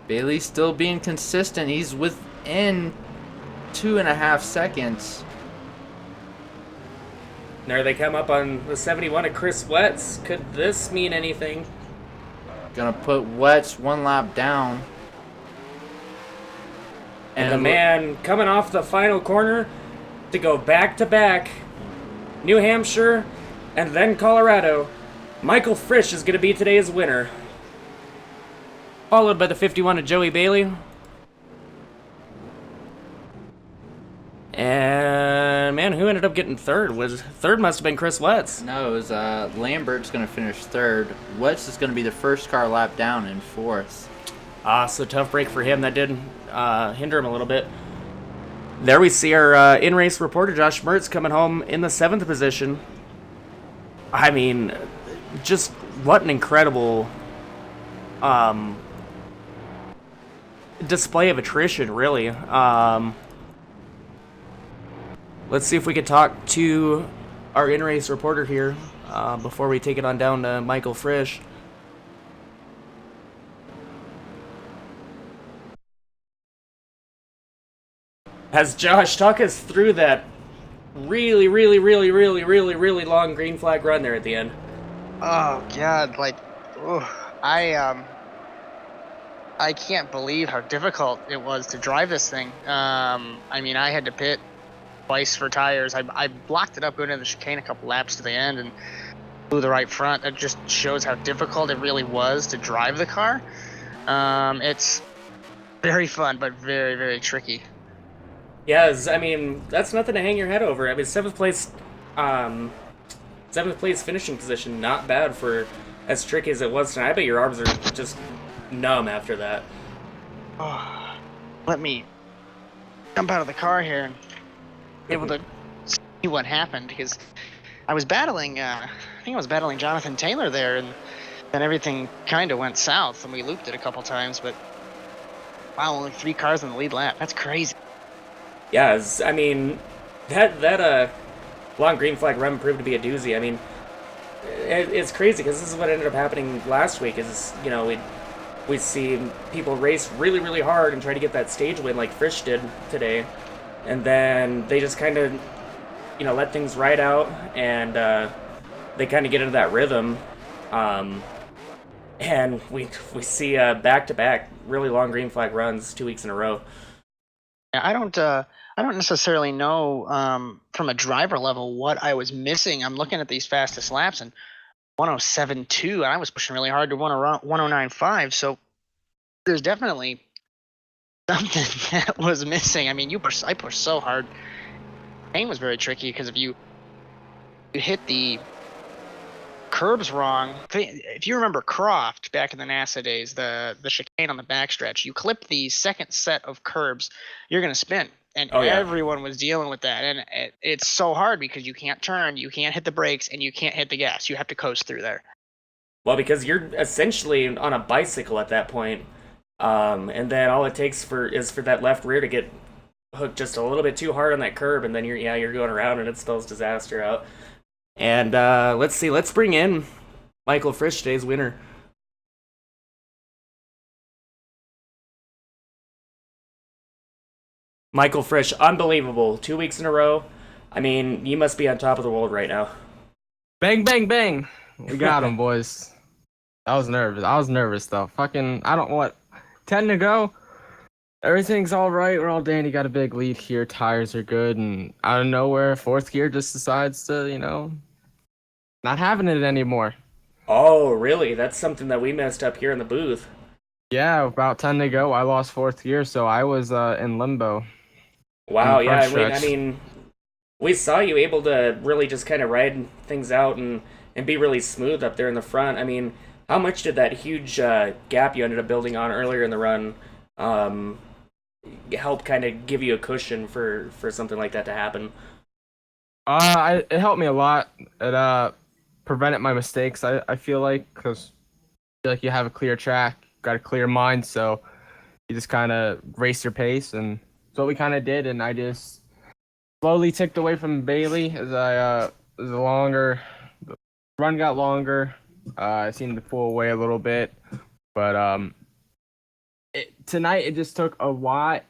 Bailey's still being consistent. He's within 2.5 seconds. There they come up on the 71 of Chris Wetz. Could this mean anything? Gonna put Wetz 1 lap down. And the man coming off the final corner to go back to back. New Hampshire and then Colorado. Michael Frisch is going to be today's winner. Followed by the 51 of Joey Bailey. And man, who ended up getting third? Third must have been Chris Wetz. No, it was Lambert's gonna finish 3rd. Wetz is gonna be the first car lap down in 4th. So tough break for him. That did hinder him a little bit. There we see our in-race reporter, Josh Mertz, coming home in the 7th position. I mean, just what an incredible display of attrition, really. Let's see if we could talk to our in-race reporter here before we take it on down to Michael Frisch. As Josh, talk us through that really long green flag run there at the end. Oh God, like, I can't believe how difficult it was to drive this thing. I mean, I had to pit twice for tires. I blocked it up going into the chicane a couple laps to the end and blew the right front. It just shows how difficult it really was to drive the car. It's very fun, but very tricky. Yes, I mean, that's nothing to hang your head over. I mean, 7th place finishing position, not bad for as tricky as it was tonight. I bet your arms are just numb after that. Oh, let me jump out of the car here and be able to see what happened, because I was battling, I think I was battling Jonathan Taylor there, and then everything kind of went south, and we looped it a couple times, but wow, only 3 cars in the lead lap. That's crazy. Yeah, I mean, that long green flag run proved to be a doozy. I mean, it's crazy because this is what ended up happening last week. Is, you know, we see people race really hard and try to get that stage win like Frisch did today, and then they just kind of, you know, let things ride out, and they kind of get into that rhythm. and we see back-to-back really long green flag runs 2 weeks in a row. Yeah, I don't necessarily know from a driver level what I was missing. I'm looking at these fastest laps and 107.2, and I was pushing really hard to 109.5. So there's definitely something that was missing. I mean, I pushed so hard. Pain was very tricky because if you hit the curbs wrong, if you remember Croft back in the NASA days, the chicane on the backstretch, you clip the second set of curbs, you're gonna spin, and everyone was dealing with that, and it's so hard because you can't turn, you can't hit the brakes, and you can't hit the gas. You have to coast through there. Well, because you're essentially on a bicycle at that point, and then all it takes is for that left rear to get hooked just a little bit too hard on that curb, and then you're going around and it spells disaster out. And let's bring in Michael Frisch, today's winner. Michael Frisch, unbelievable. 2 weeks in a row. I mean, you must be on top of the world right now. Bang, bang, bang. We got him, boys. I was nervous, though. Fucking, I don't want 10 to go. Everything's all right. We're all dandy. Got a big lead here. Tires are good. And out of nowhere, fourth gear just decides to, not having it anymore. Oh, really? That's something that we messed up here in the booth. Yeah, about 10 to go. I lost fourth gear, so I was in limbo. Wow, yeah. I mean, we saw you able to really just kind of ride things out and be really smooth up there in the front. I mean, how much did that huge gap you ended up building on earlier in the run help kind of give you a cushion for something like that to happen? It helped me a lot. It prevented my mistakes, I feel like, because I feel like you have a clear track, got a clear mind, so you just kind of race your pace, and that's what we kind of did, and I just slowly ticked away from Bailey as the run got longer. I seemed to pull away a little bit, but tonight it just took a lot,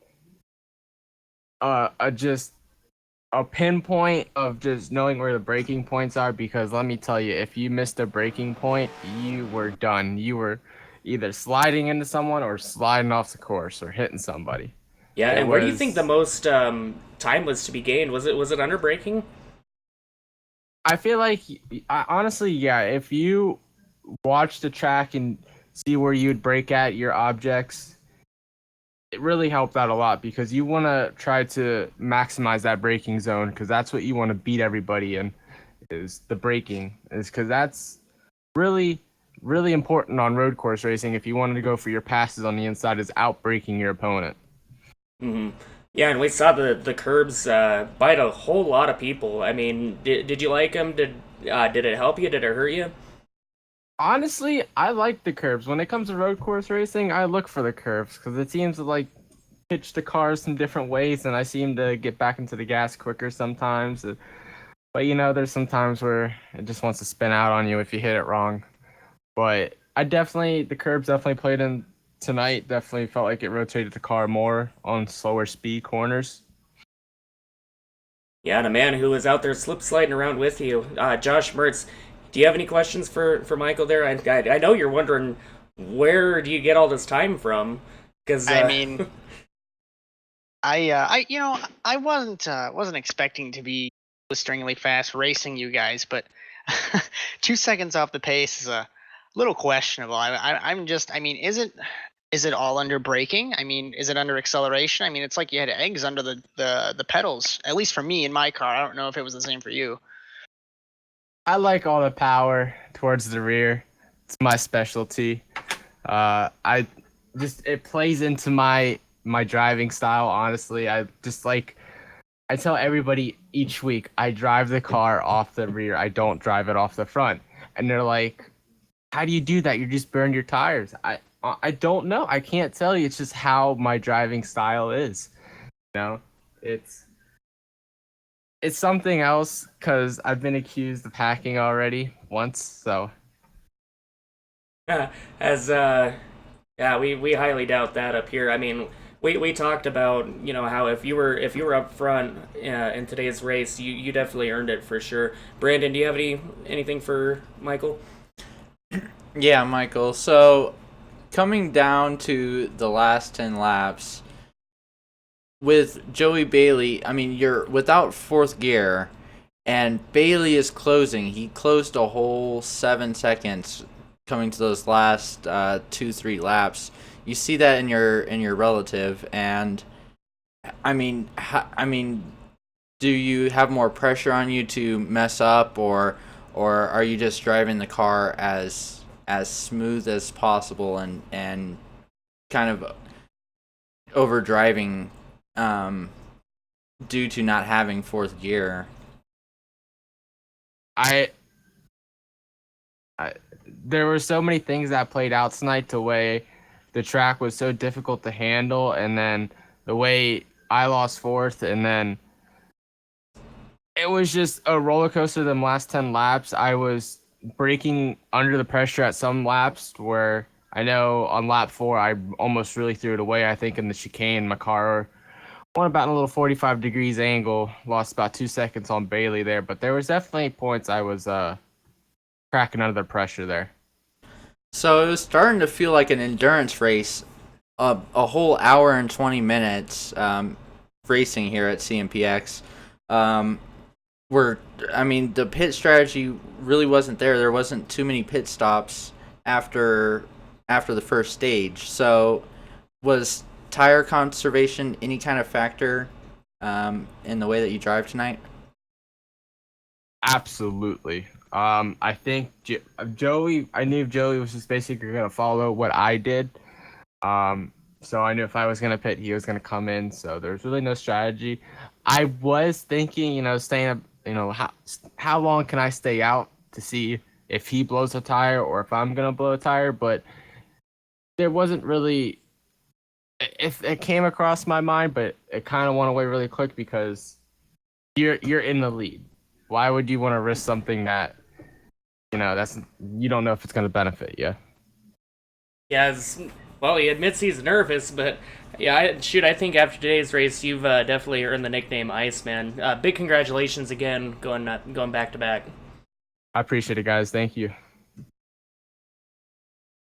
just a pinpoint of just knowing where the braking points are, because let me tell you, if you missed a braking point, you were done. You were either sliding into someone or sliding off the course or hitting somebody. Yeah, and where do you think the most time was to be gained? Was it under braking? I feel like, honestly, yeah, if you watch the track and see where you'd brake at your objects, it really helped out a lot, because you want to try to maximize that braking zone, because that's what you want to beat everybody in, is the braking, is because that's really, really important on road course racing. If you wanted to go for your passes on the inside, is out braking your opponent. Mm-hmm. Yeah, and we saw the curbs bite a whole lot of people. I mean, did you like them? Did it help you? Did it hurt you? Honestly, I like the curves. When it comes to road course racing, I look for the curves, because it seems to pitch the cars some different ways, and I seem to get back into the gas quicker sometimes. But there's some times where it just wants to spin out on you if you hit it wrong. But the curbs definitely played in tonight. Definitely felt like it rotated the car more on slower speed corners. Yeah, and a man who was out there slip sliding around with you, Josh Mertz. Do you have any questions for Michael there? I know you're wondering, where do you get all this time from? Because I mean, I wasn't expecting to be blisteringly fast racing you guys, but 2 seconds off the pace is a little questionable. Is it all under braking? I mean, is it under acceleration? I mean, it's like you had eggs under the pedals. At least for me in my car. I don't know if it was the same for you. I like all the power towards the rear. It's my specialty. It plays into my driving style, honestly. I tell everybody each week, I drive the car off the rear. I don't drive it off the front. And they're like, how do you do that? You just burned your tires. I don't know. I can't tell you. It's just how my driving style is. It's something else, because I've been accused of hacking already once, so. we highly doubt that up here. I mean, we talked about, how if you were up front in today's race, you definitely earned it for sure. Brandon, do you have anything for Michael? Yeah, Michael. So, coming down to the last 10 laps, with Joey Bailey, I mean, you're without fourth gear, and Bailey is closing. He closed a whole 7 seconds coming to those last 2-3 laps. You see that in your relative, and I mean, do you have more pressure on you to mess up, or are you just driving the car as smooth as possible and kind of over driving due to not having fourth gear? I, I there were so many things that played out tonight to way the track was so difficult to handle, and then the way I lost fourth, and then it was just a roller coaster. Them last 10 laps, I was braking under the pressure at some laps where I know on lap 4 I almost really threw it away. I think in the chicane, my car went about in a little 45 degrees angle, lost about 2 seconds on Bailey there, but there was definitely points I was cracking under the pressure there. So it was starting to feel like an endurance race, a whole hour and 20 minutes racing here at CMPX. The pit strategy really wasn't there. There wasn't too many pit stops after the first stage. So was tire conservation any kind of factor in the way that you drive tonight? Absolutely. I think Joey. I knew Joey was just basically gonna follow what I did. So I knew if I was gonna pit, he was gonna come in. So there's really no strategy. I was thinking, staying up. How long can I stay out to see if he blows a tire or if I'm gonna blow a tire? But there wasn't really. If it came across my mind, but it kind of went away really quick because you're in the lead. Why would you want to risk something that you don't know if it's going to benefit you? Yeah, well, he admits he's nervous, but yeah, I think after today's race, you've definitely earned the nickname Iceman. Big congratulations again, going back to back. I appreciate it, guys. Thank you.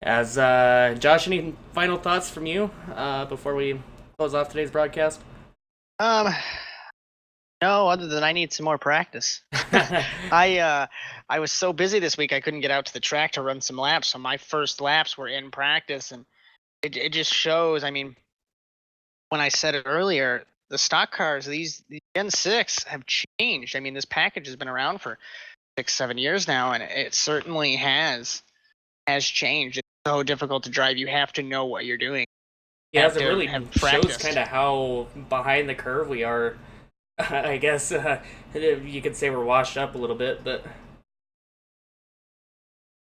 As Josh, any final thoughts from you before we close off today's broadcast? No, other than I need some more practice. I was so busy this week I couldn't get out to the track to run some laps. So my first laps were in practice, and it just shows. I mean, when I said it earlier, the stock cars, these Gen 6 have changed. I mean, this package has been around for 6-7 years now, and it certainly has changed. It's so difficult to drive. You have to know what you're doing. Yeah, it really shows kind of how behind the curve we are. I guess you could say we're washed up a little bit, but...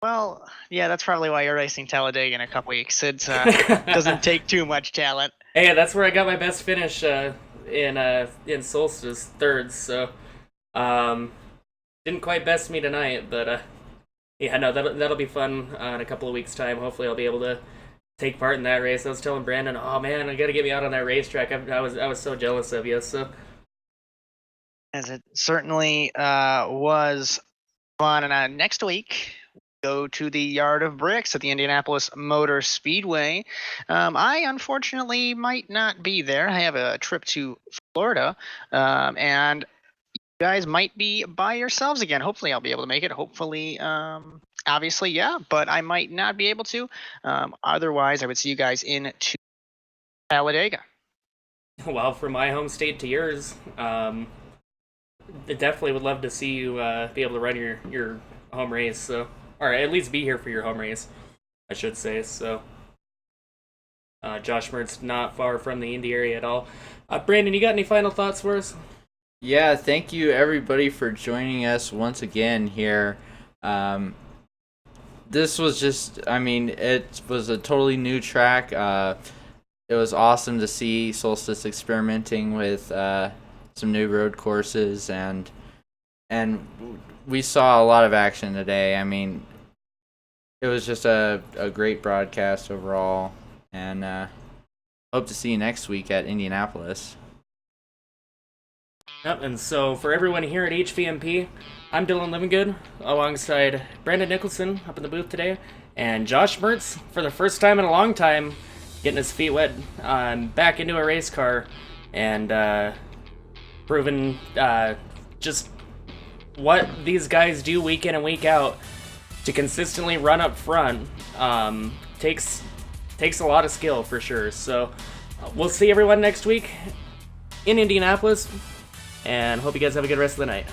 Well, yeah, that's probably why you're racing Talladega in a couple weeks. It doesn't take too much talent. Hey, that's where I got my best finish in Solstice, third, so didn't quite best me tonight, but yeah, no, that'll be fun in a couple of weeks' time. Hopefully I'll be able to take part in that race. I was telling Brandon, oh man, I gotta get me out on that racetrack. I was so jealous of you, so... As it certainly was fun. And next week, we go to the Yard of Bricks at the Indianapolis Motor Speedway. I unfortunately might not be there. I have a trip to Florida, and you guys might be by yourselves again. Hopefully, I'll be able to make it. Hopefully, obviously, yeah, but I might not be able to. Otherwise, I would see you guys in Talladega. Well, from my home state to yours, definitely would love to see you be able to run your home race, so, or at least be here for your home race, I should say. So Josh Mertz not far from the Indy area at all. Brandon, you got any final thoughts for us? Yeah, thank you everybody for joining us once again here. This was just, it was a totally new track. It was awesome to see Solstice experimenting with some new road courses, and we saw a lot of action today. I mean, it was just a great broadcast overall, and hope to see you next week at Indianapolis. Yep, and so for everyone here at HVMP, I'm Dylan Livingood alongside Brandon Nicholson up in the booth today, And Josh Mertz, for the first time in a long time, getting his feet wet back into a race car and proving just what these guys do week in and week out to consistently run up front. Takes a lot of skill for sure. So we'll see everyone next week in Indianapolis, and hope you guys have a good rest of the night.